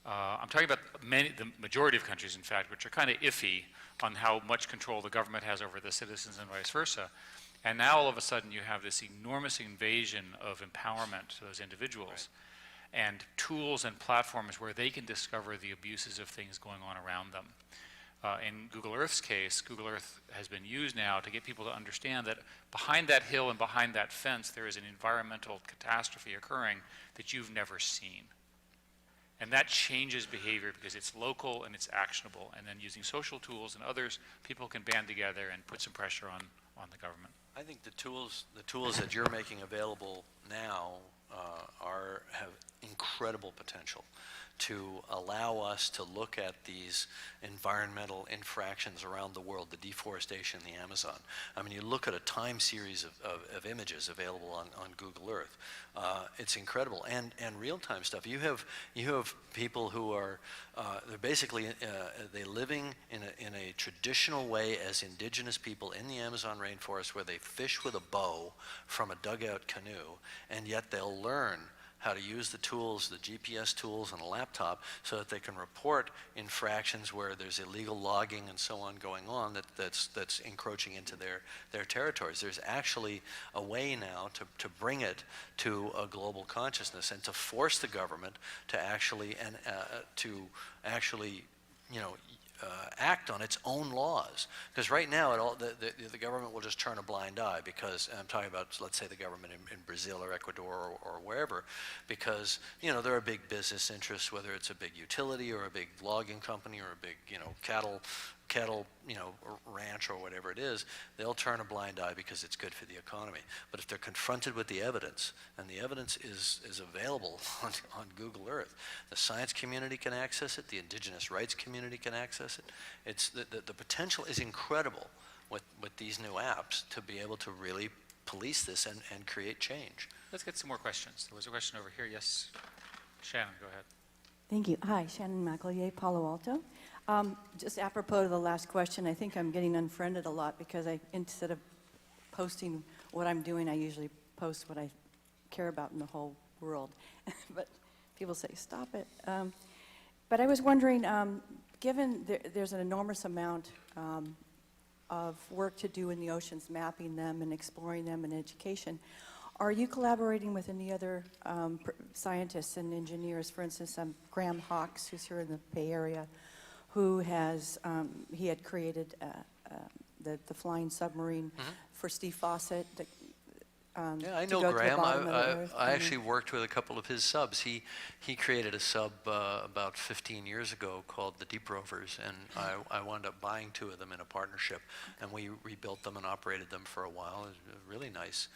I'm talking about the majority of countries, in fact, which are kind of iffy on how much control the government has over the citizens and vice versa. And now all of a sudden you have this enormous invasion of empowerment to those individuals, and tools and platforms where they can discover the abuses of things going on around them. In Google Earth's case, Google Earth has been used now to get people to understand that behind that hill and behind that fence there is an environmental catastrophe occurring that you've never seen. And that changes behavior because it's local and it's actionable. And then using social tools and others, people can band together and put some pressure on the government. I think the tools that you're making available now have incredible potential to allow us to look at these environmental infractions around the world, the deforestation in the Amazon. I mean, you look at a time series of images available on Google Earth. It's incredible, and real-time stuff. You have people who are they're basically they living in a traditional way as indigenous people in the Amazon rainforest, where they fish with a bow from a dugout canoe, and yet they'll learn how to use the tools, the GPS tools on a laptop, so that they can report infractions where there's illegal logging and so on going on that's encroaching into their territories. There's actually a way now to bring it to a global consciousness and to force the government to actually act on its own laws. Because right now, the government will just turn a blind eye, because, and I'm talking about, let's say, the government in Brazil or Ecuador or wherever, because, there are big business interests, whether it's a big utility or a big logging company or a big, cattle, ranch or whatever it is. They'll turn a blind eye because it's good for the economy. But if they're confronted with the evidence, and the evidence is available on Google Earth, the science community can access it, the indigenous rights community can access it. It's the potential is incredible with these new apps to be able to really police this and create change. Let's get some more questions. There was a question over here. Yes, Shannon, go ahead. Thank you. Hi, Shannon McEllier, Palo Alto. Just apropos to the last question, I think I'm getting unfriended a lot because instead of posting what I'm doing, I usually post what I care about in the whole world. But people say, stop it. But I was wondering, given there's an enormous amount of work to do in the oceans, mapping them and exploring them in education, are you collaborating with any other scientists and engineers? For instance, Graham Hawkes, who's here in the Bay Area, who has, he had created the flying submarine for Steve Fawcett. Yeah, I know Graham. I actually worked with a couple of his subs. He created a sub about 15 years ago called the Deep Rovers, and I wound up buying 2 of them in a partnership, and we rebuilt them and operated them for a while. It was a really nice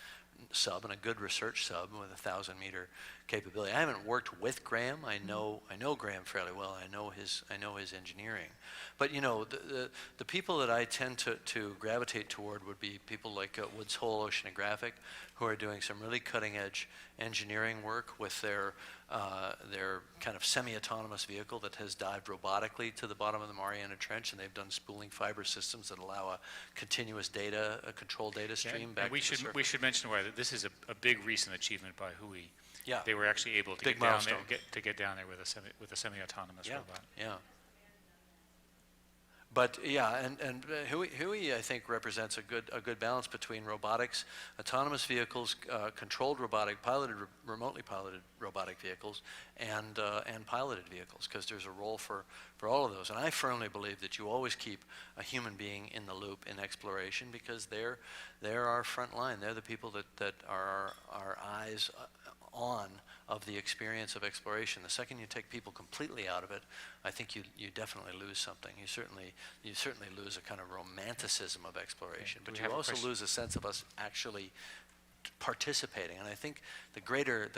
sub and a good research sub with a 1,000-meter capability. I haven't worked with Graham. I know Graham fairly well. I know his engineering. But you know, the people that I tend to gravitate toward would be people like Woods Hole Oceanographic, who are doing some really cutting-edge engineering work with their kind of semi-autonomous vehicle that has dived robotically to the bottom of the Mariana Trench, and they've done spooling fiber systems that allow a continuous data, a controlled data stream back And we to the should, surface. we should mention why that this is a big recent achievement by Hui. Yeah. They were actually able to Big get down there, milestone. get down there with a semi-autonomous Yeah, robot. yeah. But yeah, and Hui, I think, represents a good balance between robotics, autonomous vehicles, controlled robotic, remotely piloted robotic vehicles, and piloted vehicles, because there's a role for all of those. And I firmly believe that you always keep a human being in the loop in exploration, because they're our front line. They're the people that are our eyes on of the experience of exploration. The second you take people completely out of it, I think you definitely lose something. You certainly lose a kind of romanticism of exploration, Do but we you have a also question? lose a sense of us actually participating. And I think the greater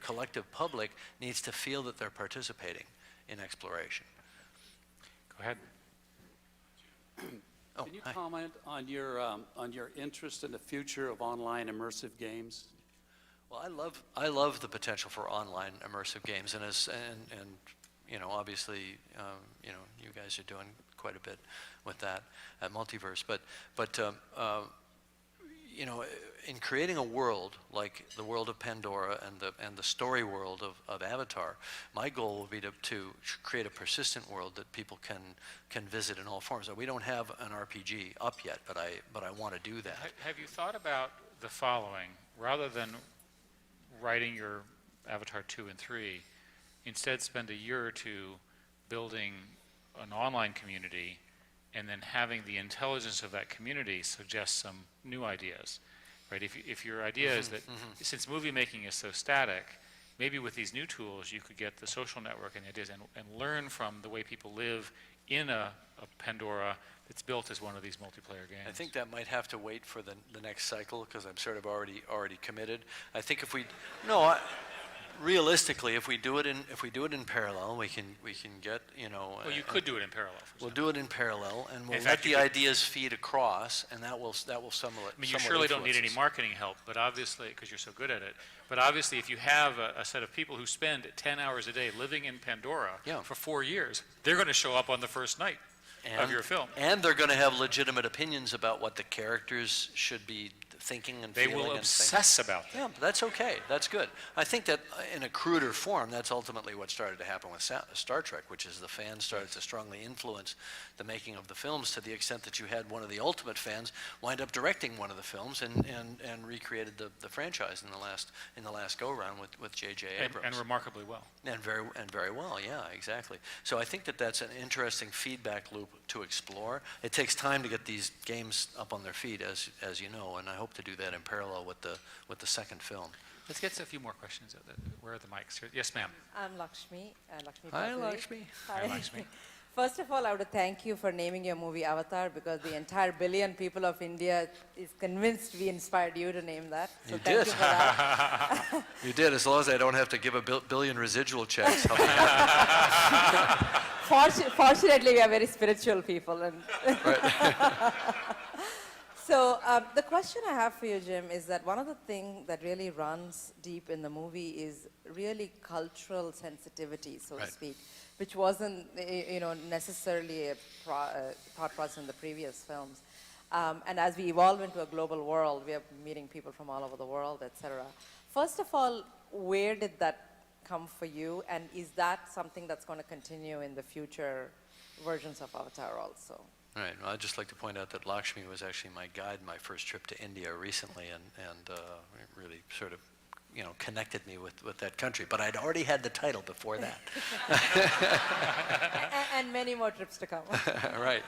collective public needs to feel that they're participating in exploration. Go ahead. Oh, Can you hi. comment on your interest in the future of online immersive games? Well, I love the potential for online immersive games, and you know, obviously, you know, you guys are doing quite a bit with that at Multiverse. But you know, in creating a world like the world of Pandora and the story world of Avatar, my goal will be to create a persistent world that people can visit in all forms. We don't have an RPG up yet, but I want to do that. Have you thought about the following? Rather than writing your Avatar 2 and 3, instead spend a year or two building an online community and then having the intelligence of that community suggest some new ideas, right? If your idea is that since movie making is so static, maybe with these new tools you could get the social network and ideas and learn from the way people live in a Pandora that's built as one of these multiplayer games. I think that might have to wait for the next cycle, because I'm sort of already committed. I think realistically, if we do it in parallel, we can get, you know. Well, you could do it in parallel. We'll do it in parallel, and we'll In let fact, the you could- ideas feed across, and that will somewhat. I mean, you surely don't need any marketing help, but obviously, because you're so good at it, but obviously if you have a set of people who spend 10 hours a day living in Pandora Yeah. for 4 years, they're going to show up on the first night of your film. And they're going to have legitimate opinions about what the characters should be thinking and They feeling. will and obsess about that. Yeah, but that's okay. That's good. I think that in a cruder form, that's ultimately what started to happen with Star Trek, which is the fans started to strongly influence the making of the films, to the extent that you had one of the ultimate fans wind up directing one of the films and recreated the franchise in the last go-round with J.J. Abrams. And remarkably well. And very well, yeah, exactly. So I think that's an interesting feedback loop to explore. It takes time to get these games up on their feet, as you know, and I hope to do that in parallel with the second film. Let's get to a few more questions. Where are the mics? Yes, ma'am. I'm Lakshmi. Hi, Patwari. Lakshmi. Hi, Lakshmi. First of all, I would thank you for naming your movie Avatar, because the entire billion people of India is convinced we inspired you to name that. So You thank did. you for that. You did, as long as I don't have to give a billion residual checks. I'll be happy. Fortunately, we are very spiritual people. And So the question I have for you, Jim, is that one of the things that really runs deep in the movie is really cultural sensitivity, so to Right. speak, which wasn't, necessarily a thought process in the previous films. And as we evolve into a global world, we are meeting people from all over the world, etc. First of all, where did that come for you, and is that something that's going to continue in the future versions of Avatar also? All right. Well, I'd just like to point out that Lakshmi was actually my guide my first trip to India recently, and really sort of, connected me with that country. But I'd already had the title before that. And many more trips to come. Right.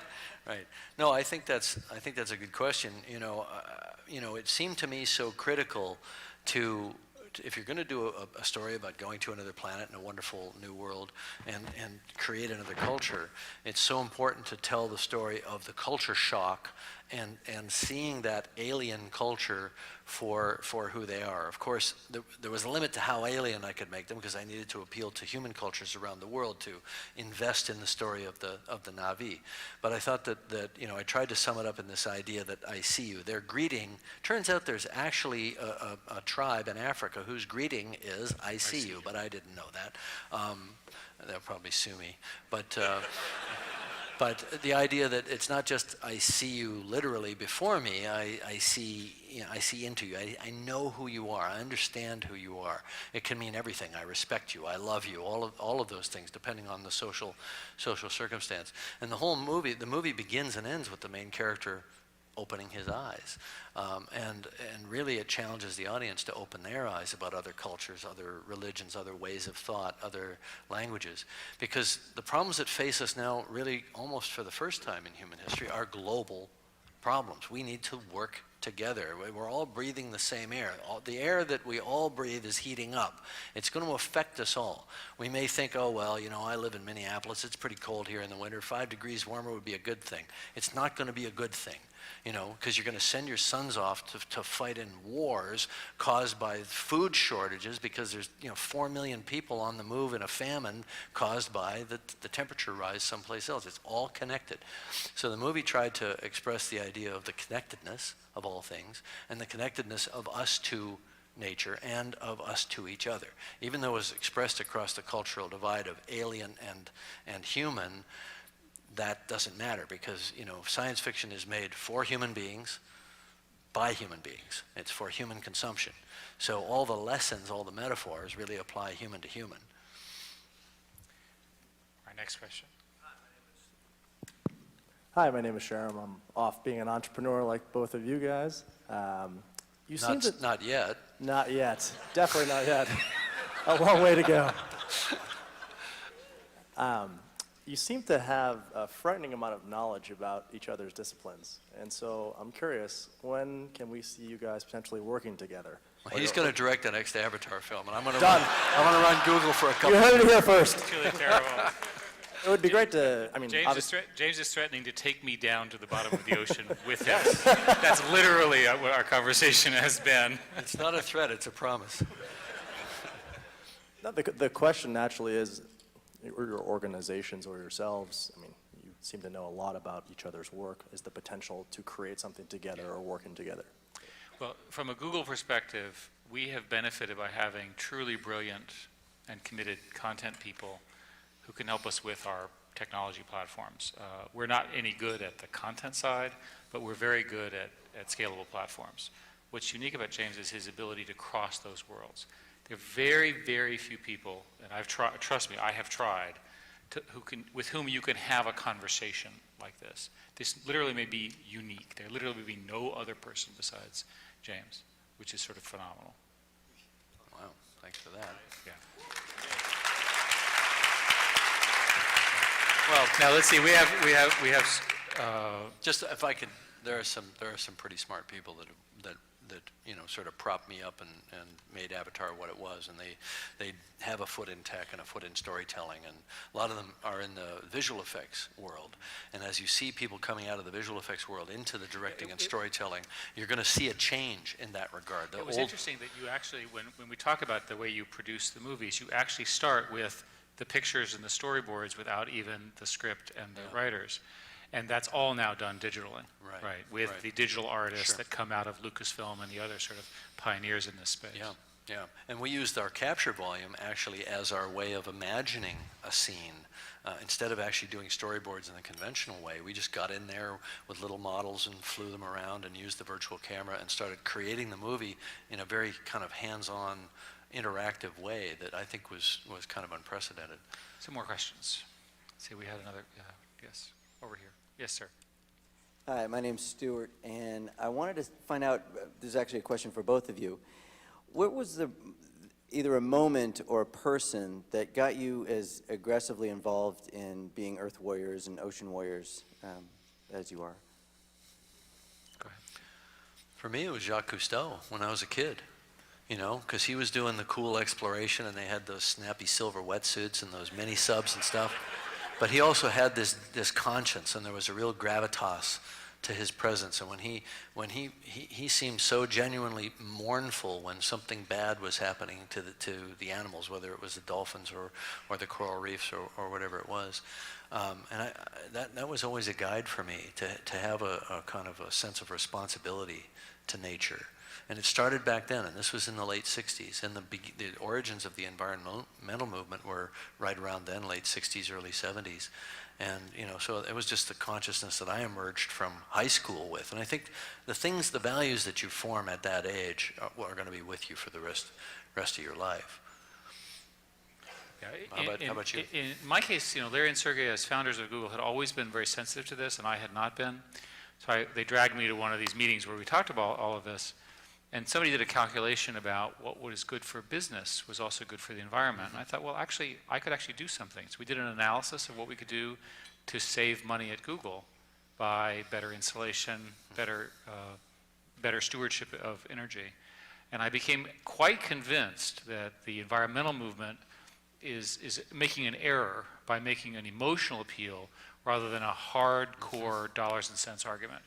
No, I think that's a good question. It seemed to me so critical to if you're going to do a story about going to another planet in a wonderful new world and create another culture, it's so important to tell the story of the culture shock and seeing that alien culture for who they are. Of course, there was a limit to how alien I could make them because I needed to appeal to human cultures around the world to invest in the story of the Na'vi. But I thought that you know, I tried to sum it up in this idea that I see you. Their greeting, turns out there's actually a tribe in Africa whose greeting is I see you, but I didn't know that. They'll probably sue me. But the idea that it's not just I see you literally before me, I see, you know, I see into you. I know who you are. I understand who you are. It can mean everything. I respect you. I love you. All of those things, depending on the social circumstance. And the movie begins and ends with the main character opening his eyes. And really it challenges the audience to open their eyes about other cultures, other religions, other ways of thought, other languages. Because the problems that face us now, really almost for the first time in human history, are global problems. We need to work together. We're all breathing the same air. The air that we all breathe is heating up. It's going to affect us all. We may think, oh, well, you know, I live in Minneapolis. It's pretty cold here in the winter. 5 degrees warmer would be a good thing. It's not going to be a good thing, you know, because you're going to send your sons off to fight in wars caused by food shortages because there's, you know, 4 million people on the move in a famine caused by the temperature rise someplace else. It's all connected. So the movie tried to express the idea of the connectedness of all things and the connectedness of us to nature and of us to each other. Even though it was expressed across the cultural divide of alien and human, that doesn't matter because, you know, science fiction is made for human beings, by human beings. It's for human consumption. So all the lessons, all the metaphors really apply human to human. Our next question. Hi, my name is Sharon. I'm off being an entrepreneur like both of you guys. You seem to... Not yet. Not yet. Definitely not yet. A long way to go. You seem to have a frightening amount of knowledge about each other's disciplines. And so I'm curious, when can we see you guys potentially working together? Well, he's going to direct the next Avatar film, and I'm going to Done. run Google for a couple. You heard it here first. It's really terrible. It would be great to, I mean, James is threatening to take me down to the bottom of the ocean with him. That's literally what our conversation has been. It's not a threat, it's a promise. no, the question naturally is, or your organizations or yourselves, I mean, you seem to know a lot about each other's work, is the potential to create something together or working together. Well, from a Google perspective, we have benefited by having truly brilliant and committed content people who can help us with our technology platforms. We're not any good at the content side, but we're very good at scalable platforms. What's unique about James is his ability to cross those worlds. There are very, very few people, and I've tried, trust me, I have tried, with whom you can have a conversation like this. This literally may be unique. There literally may be no other person besides James, which is sort of phenomenal. Wow, thanks for that. Yeah. Well, now let's see. We have. Just if I could, there are some pretty smart people that you know sort of propped me up and made Avatar what it was, and they have a foot in tech and a foot in storytelling, and a lot of them are in the visual effects world. And as you see people coming out of the visual effects world into the directing and storytelling, you're going to see a change in that regard. It was interesting that you actually, when we talk about the way you produce the movies, you actually start with the pictures and the storyboards without even the script and the writers. And that's all now done digitally, right? With the digital artists that come out of Lucasfilm and the other sort of pioneers in this space. Yeah. And we used our capture volume actually as our way of imagining a scene. Instead of actually doing storyboards in the conventional way, we just got in there with little models and flew them around and used the virtual camera and started creating the movie in a very kind of hands-on, interactive way that I think was kind of unprecedented. Some more questions. Let's see, we had another, yes, over here. Yes, sir. Hi, my name's Stuart, and I wanted to find out, there's actually a question for both of you. What was either a moment or a person that got you as aggressively involved in being Earth Warriors and Ocean Warriors as you are? Go ahead. For me, it was Jacques Cousteau when I was a kid. You know, because he was doing the cool exploration, and they had those snappy silver wetsuits and those mini subs and stuff. But he also had this conscience, and there was a real gravitas to his presence. And when he seemed so genuinely mournful when something bad was happening to the animals, whether it was the dolphins or the coral reefs or whatever it was. And that was always a guide for me, to have a kind of a sense of responsibility to nature. And it started back then, and this was in the late 60s, and the origins of the environmental movement were right around then, late 60s, early 70s. And, so it was just the consciousness that I emerged from high school with. And I think the values that you form at that age are going to be with you for the rest of your life. Yeah, How about you? In my case, Larry and Sergey, as founders of Google, had always been very sensitive to this, and I had not been. So they dragged me to one of these meetings where we talked about all of this. And somebody did a calculation about what is good for business was also good for the environment. And I thought, well, actually, I could actually do something. So we did an analysis of what we could do to save money at Google by better insulation, better stewardship of energy. And I became quite convinced that the environmental movement is making an error by making an emotional appeal rather than a hardcore dollars and cents argument.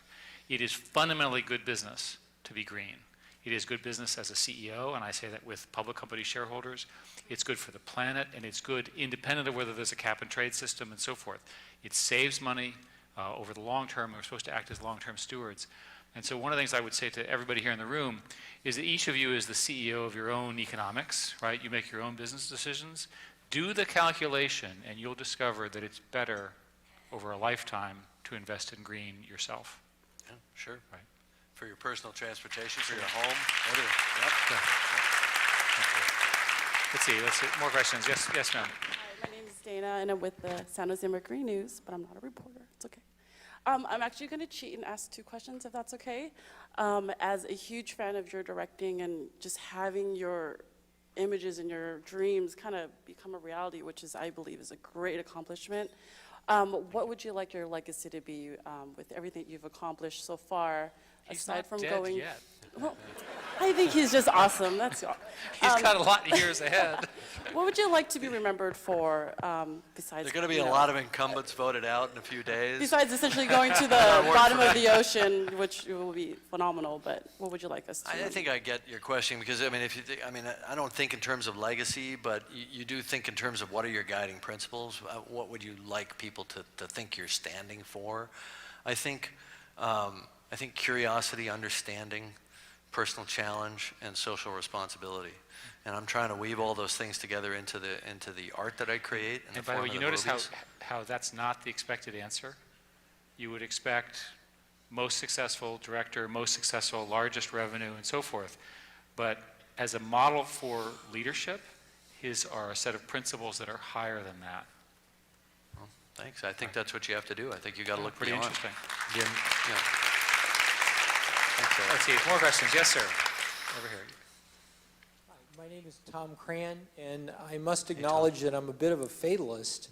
It is fundamentally good business to be green. It is good business as a CEO, and I say that with public company shareholders. It's good for the planet, and it's good independent of whether there's a cap and trade system and so forth. It saves money over the long term. We're supposed to act as long-term stewards. And so one of the things I would say to everybody here in the room is that each of you is the CEO of your own economics, right? You make your own business decisions. Do the calculation, and you'll discover that it's better over a lifetime to invest in green yourself. Yeah, sure. Right. For your personal transportation, for your home, everything. Yep. Let's see, more questions. Yes, ma'am. Hi, my name is Dana, and I'm with the San Jose Mercury News, but I'm not a reporter. It's okay. I'm actually going to cheat and ask 2 questions, if that's okay. As a huge fan of your directing and just having your images and your dreams kind of become a reality, which is, I believe, is a great accomplishment. What would you like your legacy to be with everything you've accomplished so far? He's aside not from dead going, yet. Well, I think he's just awesome. That's all. He's got a lot of years ahead. What would you like to be remembered for besides? There's going to be you a know, lot of incumbents voted out in a few days. Besides essentially going to the bottom of the ocean, which will be phenomenal, but what would you like us to? I think I get your question because, if you think, I don't think in terms of legacy, but you do think in terms of what are your guiding principles? What would you like people to think you're standing for? I think curiosity, understanding, personal challenge, and social responsibility. And I'm trying to weave all those things together into the art that I create. And by the way, you notice how that's not the expected answer? You would expect most successful director, most successful, largest revenue, and so forth. But as a model for leadership, his are a set of principles that are higher than that. Well, thanks. I think that's what you have to do. I think you got to look Pretty beyond. interesting. Yeah. Let's see, more questions. Yes, sir. Over here. My name is Tom Cran, and I must acknowledge that I'm a bit of a fatalist.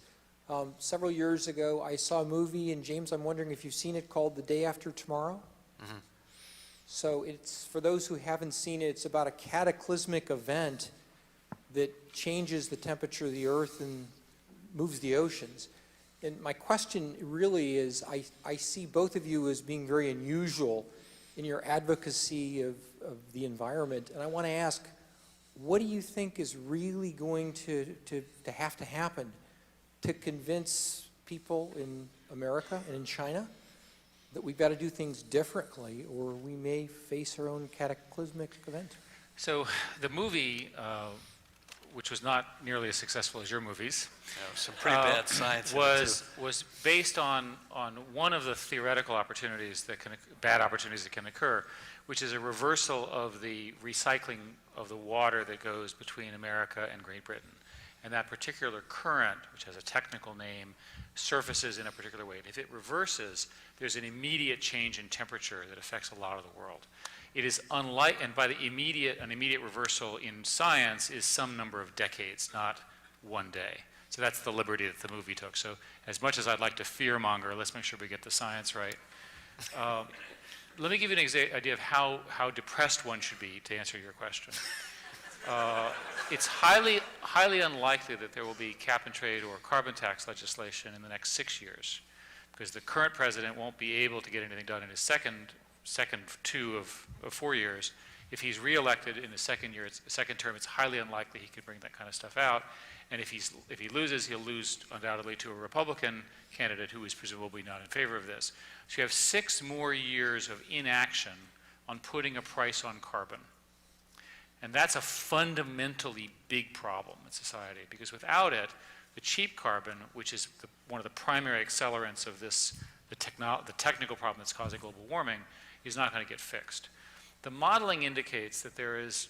Several years ago, I saw a movie, and James, I'm wondering if you've seen it, called The Day After Tomorrow. Mm-hmm. So it's, for those who haven't seen it, it's about a cataclysmic event that changes the temperature of the Earth and moves the oceans. And my question really is, I see both of you as being very unusual in your advocacy of the environment, and I want to ask, what do you think is really going to have to happen to convince people in America and in China that we've got to do things differently, or we may face our own cataclysmic event? So the movie, which was not nearly as successful as your movies, some pretty bad science in it, was based on one of the theoretical opportunities bad opportunities that can occur, which is a reversal of the recycling of the water that goes between America and Great Britain. And that particular current, which has a technical name, surfaces in a particular way. And if it reverses, there's an immediate change in temperature that affects a lot of the world. It is unlike, and by the an immediate reversal in science is some number of decades, not one day. So that's the liberty that the movie took. So as much as I'd like to fearmonger, let's make sure we get the science right. Let me give you an idea of how depressed one should be to answer your question. It's highly unlikely that there will be cap and trade or carbon tax legislation in the next 6 years, because the current president won't be able to get anything done in his second 2 of 4 years. If he's reelected in his second term, it's highly unlikely he could bring that kind of stuff out. And if he loses, he'll lose undoubtedly to a Republican candidate who is presumably not in favor of this. So you have 6 more years of inaction on putting a price on carbon. And that's a fundamentally big problem in society, because without it, the cheap carbon, which is one of the primary accelerants of this, the technical problem that's causing global warming, is not going to get fixed. The modeling indicates that there is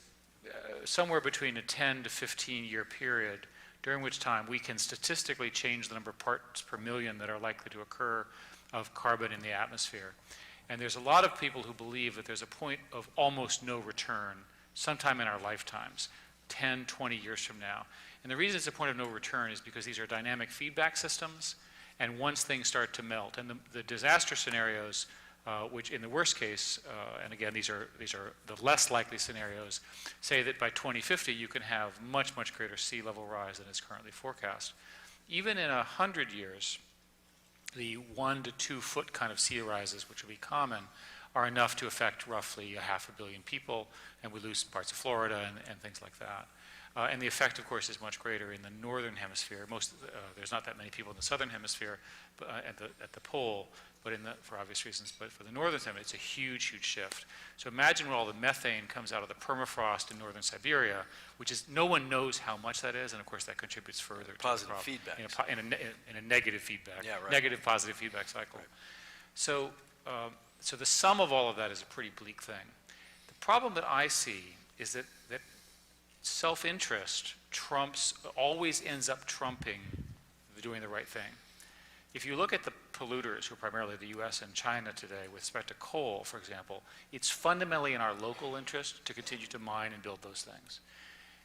somewhere between a 10 to 15 year period during which time we can statistically change the number of parts per million that are likely to occur of carbon in the atmosphere. And there's a lot of people who believe that there's a point of almost no return sometime in our lifetimes, 10, 20 years from now. And the reason it's a point of no return is because these are dynamic feedback systems, and once things start to melt, and the disaster scenarios, which in the worst case, and again, these are the less likely scenarios, say that by 2050 you can have much, much greater sea level rise than is currently forecast. Even in 100 years, the 1 to 2 foot kind of sea rises, which will be common, are enough to affect roughly 500 million people, and we lose parts of Florida and things like that. And the effect, of course, is much greater in the northern hemisphere. There's not that many people in the southern hemisphere at the pole, but for obvious reasons. But for the northern hemisphere, it's a huge, huge shift. So imagine where all the methane comes out of the permafrost in northern Siberia, which is, no one knows how much that is, and of course that contributes further to Positive the feedback. in a negative feedback, Yeah, right. negative positive feedback cycle. Right. So the sum of all of that is a pretty bleak thing. The problem that I see is that self-interest always ends up trumping doing the right thing. If you look at the polluters, who are primarily the US and China today, with respect to coal, for example, it's fundamentally in our local interest to continue to mine and build those things.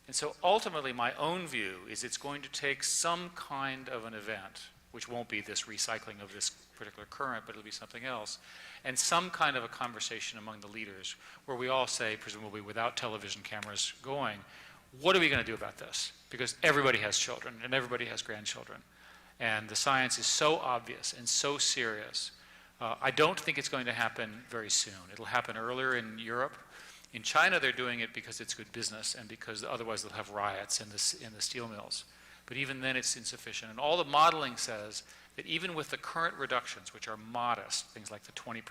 And so ultimately, my own view is it's going to take some kind of an event, which won't be this recycling of this particular current, but it'll be something else, and some kind of a conversation among the leaders where we all say, presumably without television cameras going, what are we going to do about this? Because everybody has children and everybody has grandchildren. And the science is so obvious and so serious. I don't think it's going to happen very soon. It'll happen earlier in Europe. In China, they're doing it because it's good business and because otherwise they'll have riots in the steel mills. But even then, it's insufficient. And all the modeling says that even with the current reductions, which are modest, things like the 20%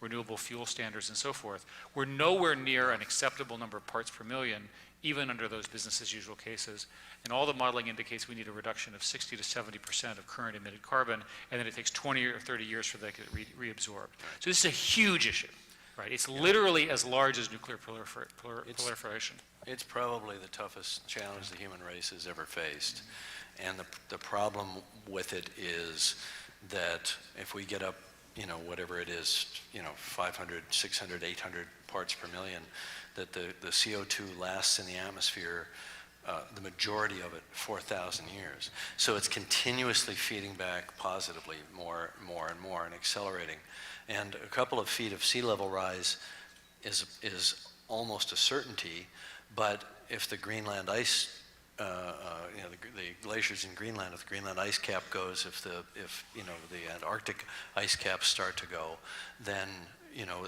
renewable fuel standards and so forth, we're nowhere near an acceptable number of parts per million, even under those business as usual cases. And all the modeling indicates we need a reduction of 60 to 70% of current emitted carbon, and then it takes 20 or 30 years for that to get reabsorbed. So this is a huge issue, right? It's literally as large as nuclear proliferation. It's probably the toughest challenge the human race has ever faced. And the problem with it is that if we get up, whatever it is, 500, 600, 800 parts per million, that the CO2 lasts in the atmosphere, the majority of it, 4,000 years. So it's continuously feeding back positively more and more and accelerating. And a couple of feet of sea level rise is almost a certainty, but if the Greenland ice, the glaciers in Greenland, if the Greenland ice cap goes, if the Antarctic ice caps start to go, then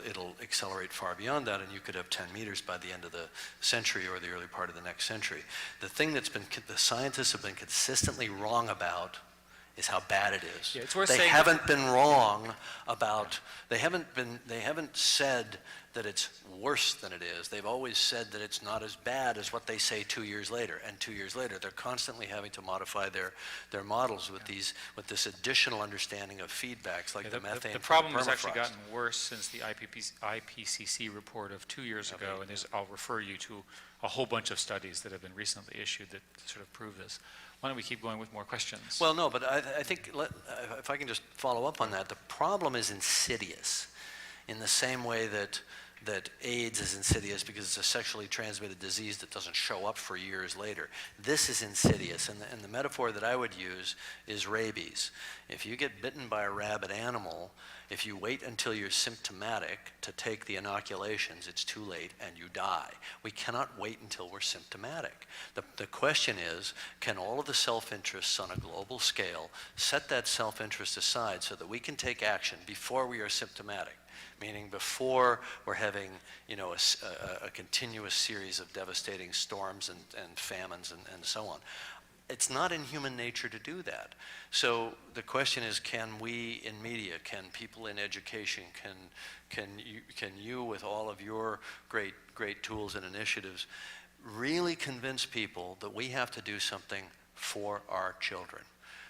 it'll accelerate far beyond that, and you could have 10 meters by the end of the century or the early part of the next century. The thing the scientists have been consistently wrong about is how bad it is. Yeah, it's worth they saying haven't been wrong about, they haven't said that it's worse than it is. They've always said that it's not as bad as what they say 2 years later. And 2 years later, they're constantly having to modify their models with this additional understanding of feedbacks like the methane. The problem has actually gotten worse since the IPCC report of 2 years ago, and I'll refer you to a whole bunch of studies that have been recently issued that sort of prove this. Why don't we keep going with more questions? Well, no, but I think, if I can just follow up on that, the problem is insidious in the same way that that AIDS is insidious because it's a sexually transmitted disease that doesn't show up for years later. This is insidious, and the metaphor that I would use is rabies. If you get bitten by a rabid animal, if you wait until you're symptomatic to take the inoculations, it's too late and you die. We cannot wait until we're symptomatic. The question is, can all of the self-interests on a global scale set that self-interest aside so that we can take action before we are symptomatic? Meaning before we're having, you know, a continuous series of devastating storms and famines and so on. It's not in human nature to do that. So the question is, can we in media, can people in education, can you with all of your great tools and initiatives really convince people that we have to do something for our children?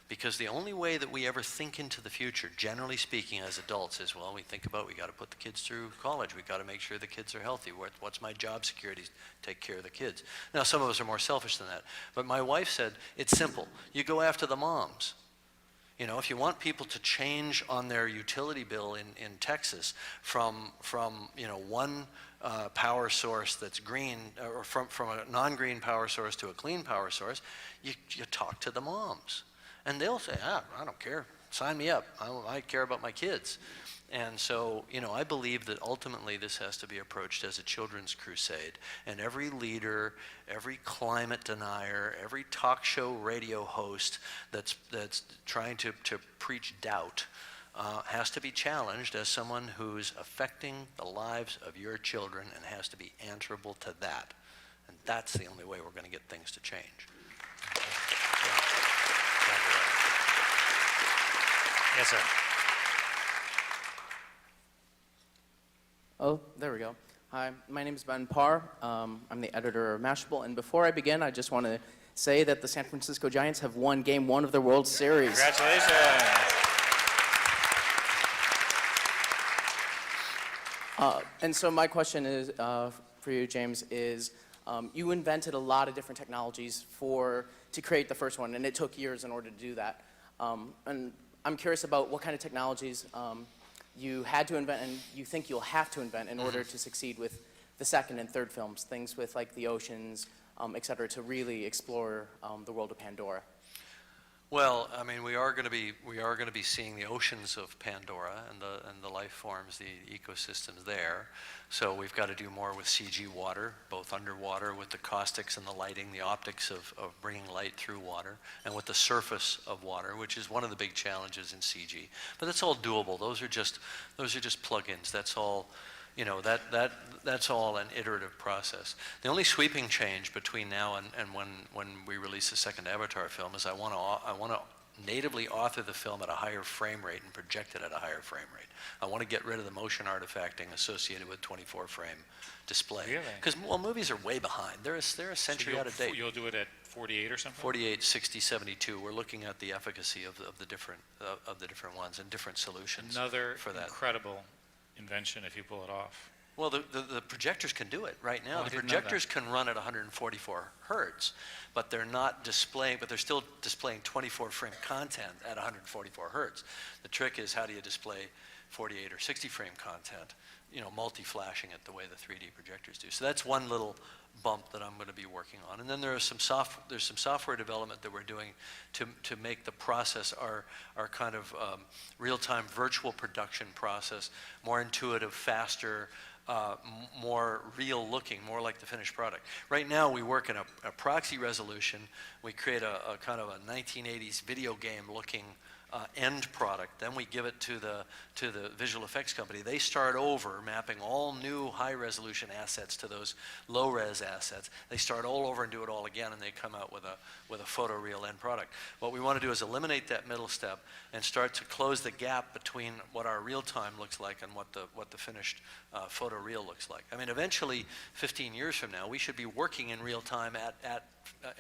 Because the only way that we ever think into the future, generally speaking as adults, is, well, we think about we got to put the kids through college. We got to make sure the kids are healthy. What's my job security? Take care of the kids. Now, some of us are more selfish than that. But my wife said, it's simple. You go after the moms. You know, if you want people to change on their utility bill in Texas from you know, one power source that's green, or from a non-green power source to a clean power source, you talk to the moms. And they'll say, I don't care, sign me up, I care about my kids. And so, you know, I believe that ultimately this has to be approached as a children's crusade. And every leader, every climate denier, every talk show radio host that's trying to preach doubt has to be challenged as someone who's affecting the lives of your children and has to be answerable to that. And that's the only way we're going to get things to change. Yes, sir. Oh, there we go. Hi, my name is Ben Parr. I'm the editor of Mashable, and before I begin, I just want to say that the San Francisco Giants have won Game 1 of the World Series. Congratulations. And so my question is, for you, James, is you invented a lot of different technologies to create the first one, and it took years in order to do that. And I'm curious about what kind of technologies you had to invent and you think you'll have to invent in order to succeed with the second and third films, things with like the oceans, et cetera, to really explore the world of Pandora. Well, I mean, we are going to be seeing the oceans of Pandora and the life forms, the ecosystems there. So we've got to do more with CG water, both underwater with the caustics and the lighting, the optics of bringing light through water, and with the surface of water, which is one of the big challenges in CG. But that's all doable. Those are just plugins. That's all. You know, that's all an iterative process. The only sweeping change between now and when we release the second Avatar film is I want to natively author the film at a higher frame rate and project it at a higher frame rate. I want to get rid of the motion artifacting associated with 24-frame display. Really? Because, well, movies are way behind. They're a century out of date. You'll do it at 48 or something? 48, 60, 72. We're looking at the efficacy of the different ones and different solutions for that. Incredible invention if you pull it off. Well, the projectors can do it right now. Oh, the projectors can run at 144 hertz, but they're not displaying, but they're still displaying 24-frame content at 144 hertz. The trick is, how do you display 48 or 60 frame content, you know, multi-flashing it the way the 3D projectors do. So that's one little bump that I'm going to be working on. And then there's some software development that we're doing to make the process, our kind of real-time virtual production process, more intuitive, faster, more real looking, more like the finished product. Right now we work in a proxy resolution. We create a kind of a 1980s video game looking end product. Then we give it to the visual effects company. They start over mapping all new high resolution assets to those low res assets. They start all over and do it all again, and they come out with a photoreal end product. What we want to do is eliminate that middle step and start to close the gap between what our real time looks like and what the finished photoreal looks like. I mean, eventually 15 years from now we should be working in real time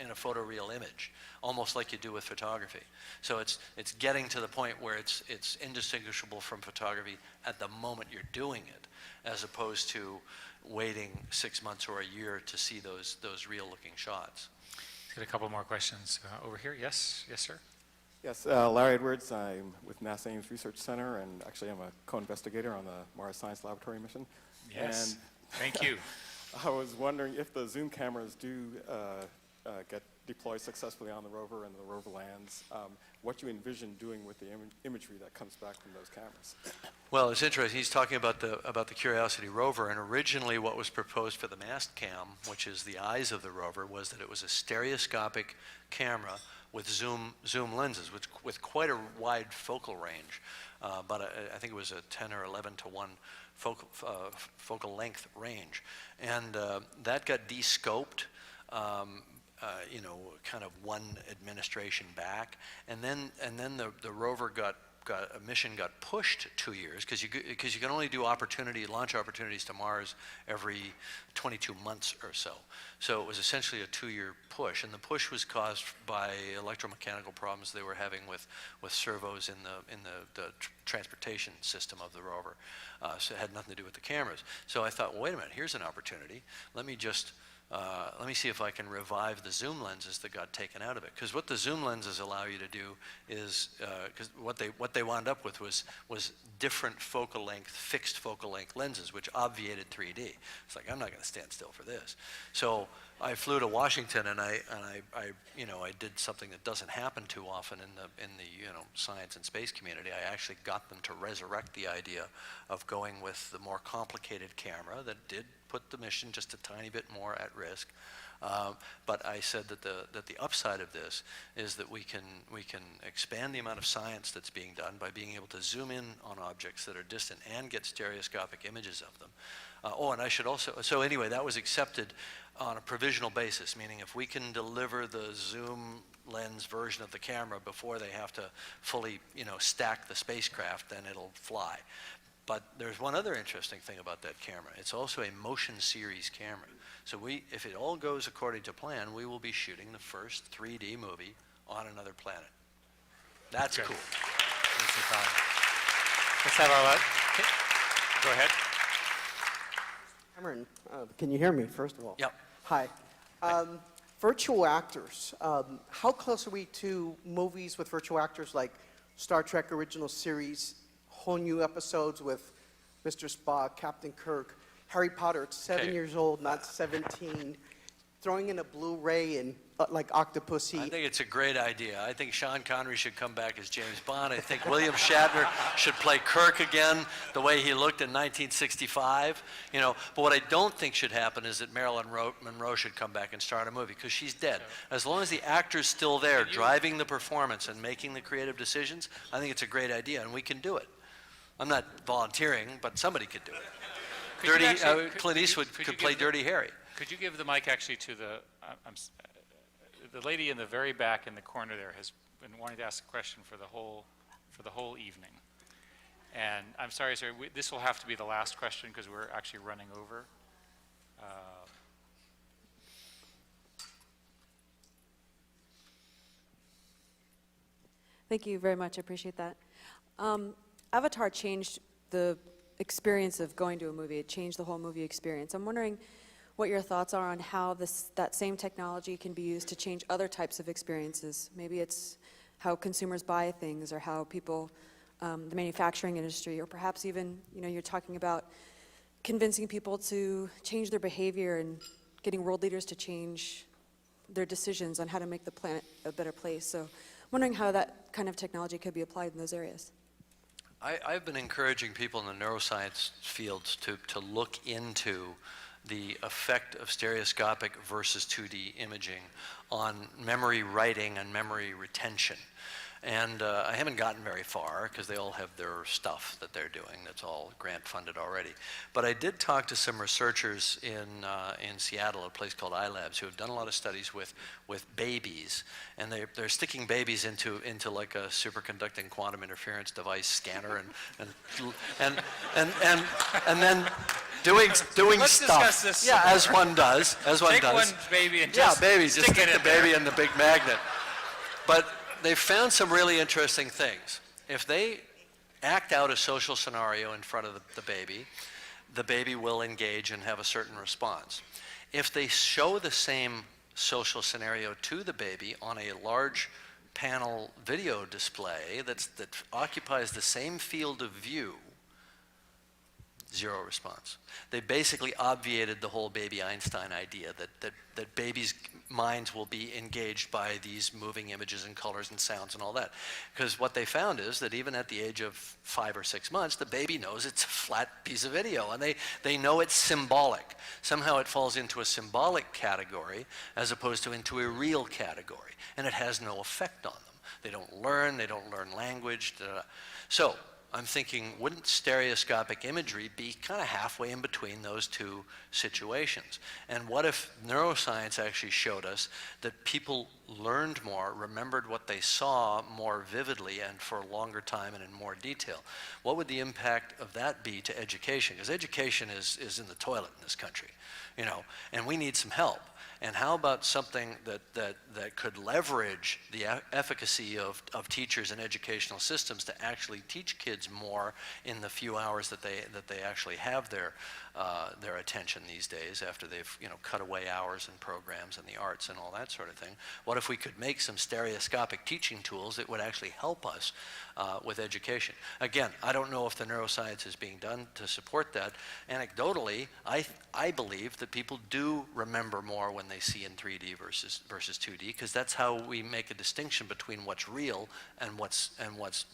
in a photoreal image, almost like you do with photography. So it's getting to the point where it's indistinguishable from photography at the moment you're doing it, as opposed to waiting 6 months or a year to see those real looking shots. Let's get a couple more questions over here. Yes, sir. Yes, Larry Edwards. I'm with NASA Ames Research Center, and actually I'm a co-investigator on the Mars Science Laboratory mission. Yes. And Thank you. I was wondering if the zoom cameras do get deployed successfully on the rover and the rover lands, what you envision doing with the imagery that comes back from those cameras. Well, it's interesting. He's talking about the Curiosity rover, and originally what was proposed for the mast cam, which is the eyes of the rover, was that it was a stereoscopic camera with zoom lenses, with quite a wide focal range. But I think it was a 10 or 11 to 1 focal length range, and that got de-scoped. You know, kind of one administration back, and then the rover mission got pushed 2 years because you can only do launch opportunities to Mars every 22 months or so. So it was essentially a 2-year push, and the push was caused by electromechanical problems they were having with servos in the transportation system of the rover. So it had nothing to do with the cameras. So I thought, well, wait a minute, here's an opportunity. Let me see if I can revive the zoom lenses that got taken out of it. Because what the zoom lenses allow you to do is, because what they wound up with was different focal length, fixed focal length lenses, which obviated 3D. It's like, I'm not going to stand still for this. So I flew to Washington, and I did something that doesn't happen too often in the science and space community. I actually got them to resurrect the idea of going with the more complicated camera that did put the mission just a tiny bit more at risk. But I said that the upside of this is that we can expand the amount of science that's being done by being able to zoom in on objects that are distant and get stereoscopic images of them. And I should also, so anyway, that was accepted on a provisional basis, meaning if we can deliver the zoom lens version of the camera before they have to fully, stack the spacecraft, then it'll fly. But there's one other interesting thing about that camera. It's also a motion series camera. So if it all goes according to plan, we will be shooting the first 3D movie on another planet. That's cool. Let's have our go ahead. Cameron, can you hear me, first of all? Yep. Hi. Virtual actors. How close are we to movies with virtual actors like Star Trek Original Series, whole new episodes with Mr. Spock, Captain Kirk, Harry Potter, it's 7 years old, not 17, throwing in a Blu-ray and like Octopussy. I think it's a great idea. I think Sean Connery should come back as James Bond. I think William Shatner should play Kirk again the way he looked in 1965. But what I don't think should happen is that Marilyn Monroe should come back and star in a movie, because she's dead. As long as the actor's still there driving the performance and making the creative decisions, I think it's a great idea, and we can do it. I'm not volunteering, but somebody could do it. Clint Eastwood could play Dirty Harry. Could you give the mic actually to the lady in the very back in the corner there has been wanting to ask a question for the whole evening. And I'm sorry, sir, this will have to be the last question because we're actually running over. Thank you very much. I appreciate that. Avatar changed the experience of going to a movie. It changed the whole movie experience. I'm wondering what your thoughts are on how that same technology can be used to change other types of experiences. Maybe it's how consumers buy things, or how people, the manufacturing industry, or perhaps even, you're talking about convincing people to change their behavior and getting world leaders to change their decisions on how to make the planet a better place. So I'm wondering how that kind of technology could be applied in those areas. I've been encouraging people in the neuroscience fields to look into the effect of stereoscopic versus 2D imaging on memory writing and memory retention. And I haven't gotten very far because they all have their stuff that they're doing that's all grant funded already. But I did talk to some researchers in Seattle at a place called iLabs who have done a lot of studies with babies, and they're sticking babies into like a superconducting quantum interference device scanner and then doing Let's stuff. discuss this. Yeah, as one does. Take one baby and just babies, just stick stick it the in there. baby in the big magnet. But they've found some really interesting things. If they act out a social scenario in front of the baby will engage and have a certain response. If they show the same social scenario to the baby on a large panel video display that occupies the same field of view, Zero response. They basically obviated the whole baby Einstein idea that babies' minds will be engaged by these moving images and colors and sounds and all that. Because what they found is that even at the age of 5 or 6 months, the baby knows it's a flat piece of video, and they know it's symbolic. Somehow it falls into a symbolic category as opposed to into a real category, and it has no effect on them. They don't learn language. So I'm thinking, wouldn't stereoscopic imagery be kind of halfway in between those two situations? And what if neuroscience actually showed us that people learned more, remembered what they saw more vividly and for a longer time and in more detail? What would the impact of that be to education? Because education is in the toilet in this country, you know, and we need some help. And how about something that could leverage the efficacy of teachers and educational systems to actually teach kids more in the few hours that they actually have their attention these days, after they've, you know, cut away hours and programs and the arts and all that sort of thing? What if we could make some stereoscopic teaching tools that would actually help us with education? Again, I don't know if the neuroscience is being done to support that. Anecdotally, I believe that people do remember more when they see in 3D versus 2D, because that's how we make a distinction between what's real and what's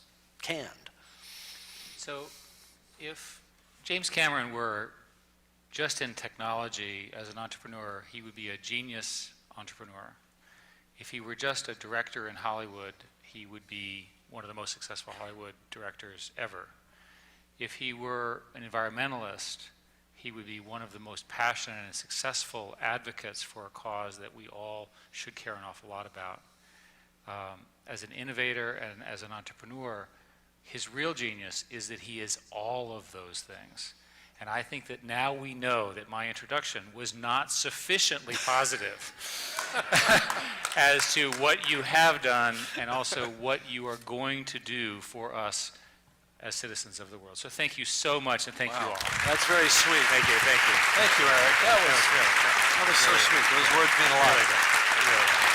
canned. So if James Cameron were just in technology as an entrepreneur, he would be a genius entrepreneur. If he were just a director in Hollywood, he would be one of the most successful Hollywood directors ever. If he were an environmentalist, he would be one of the most passionate and successful advocates for a cause that we all should care an awful lot about. As an innovator and as an entrepreneur, his real genius is that he is all of those things. And I think that now we know that my introduction was not sufficiently positive as to what you have done and also what you are going to do for us as citizens of the world. So thank you so much, and thank you all. That's very sweet. Thank you, thank you. Thank you, Eric. That was so sweet. Those words mean a lot. Really good. Really good.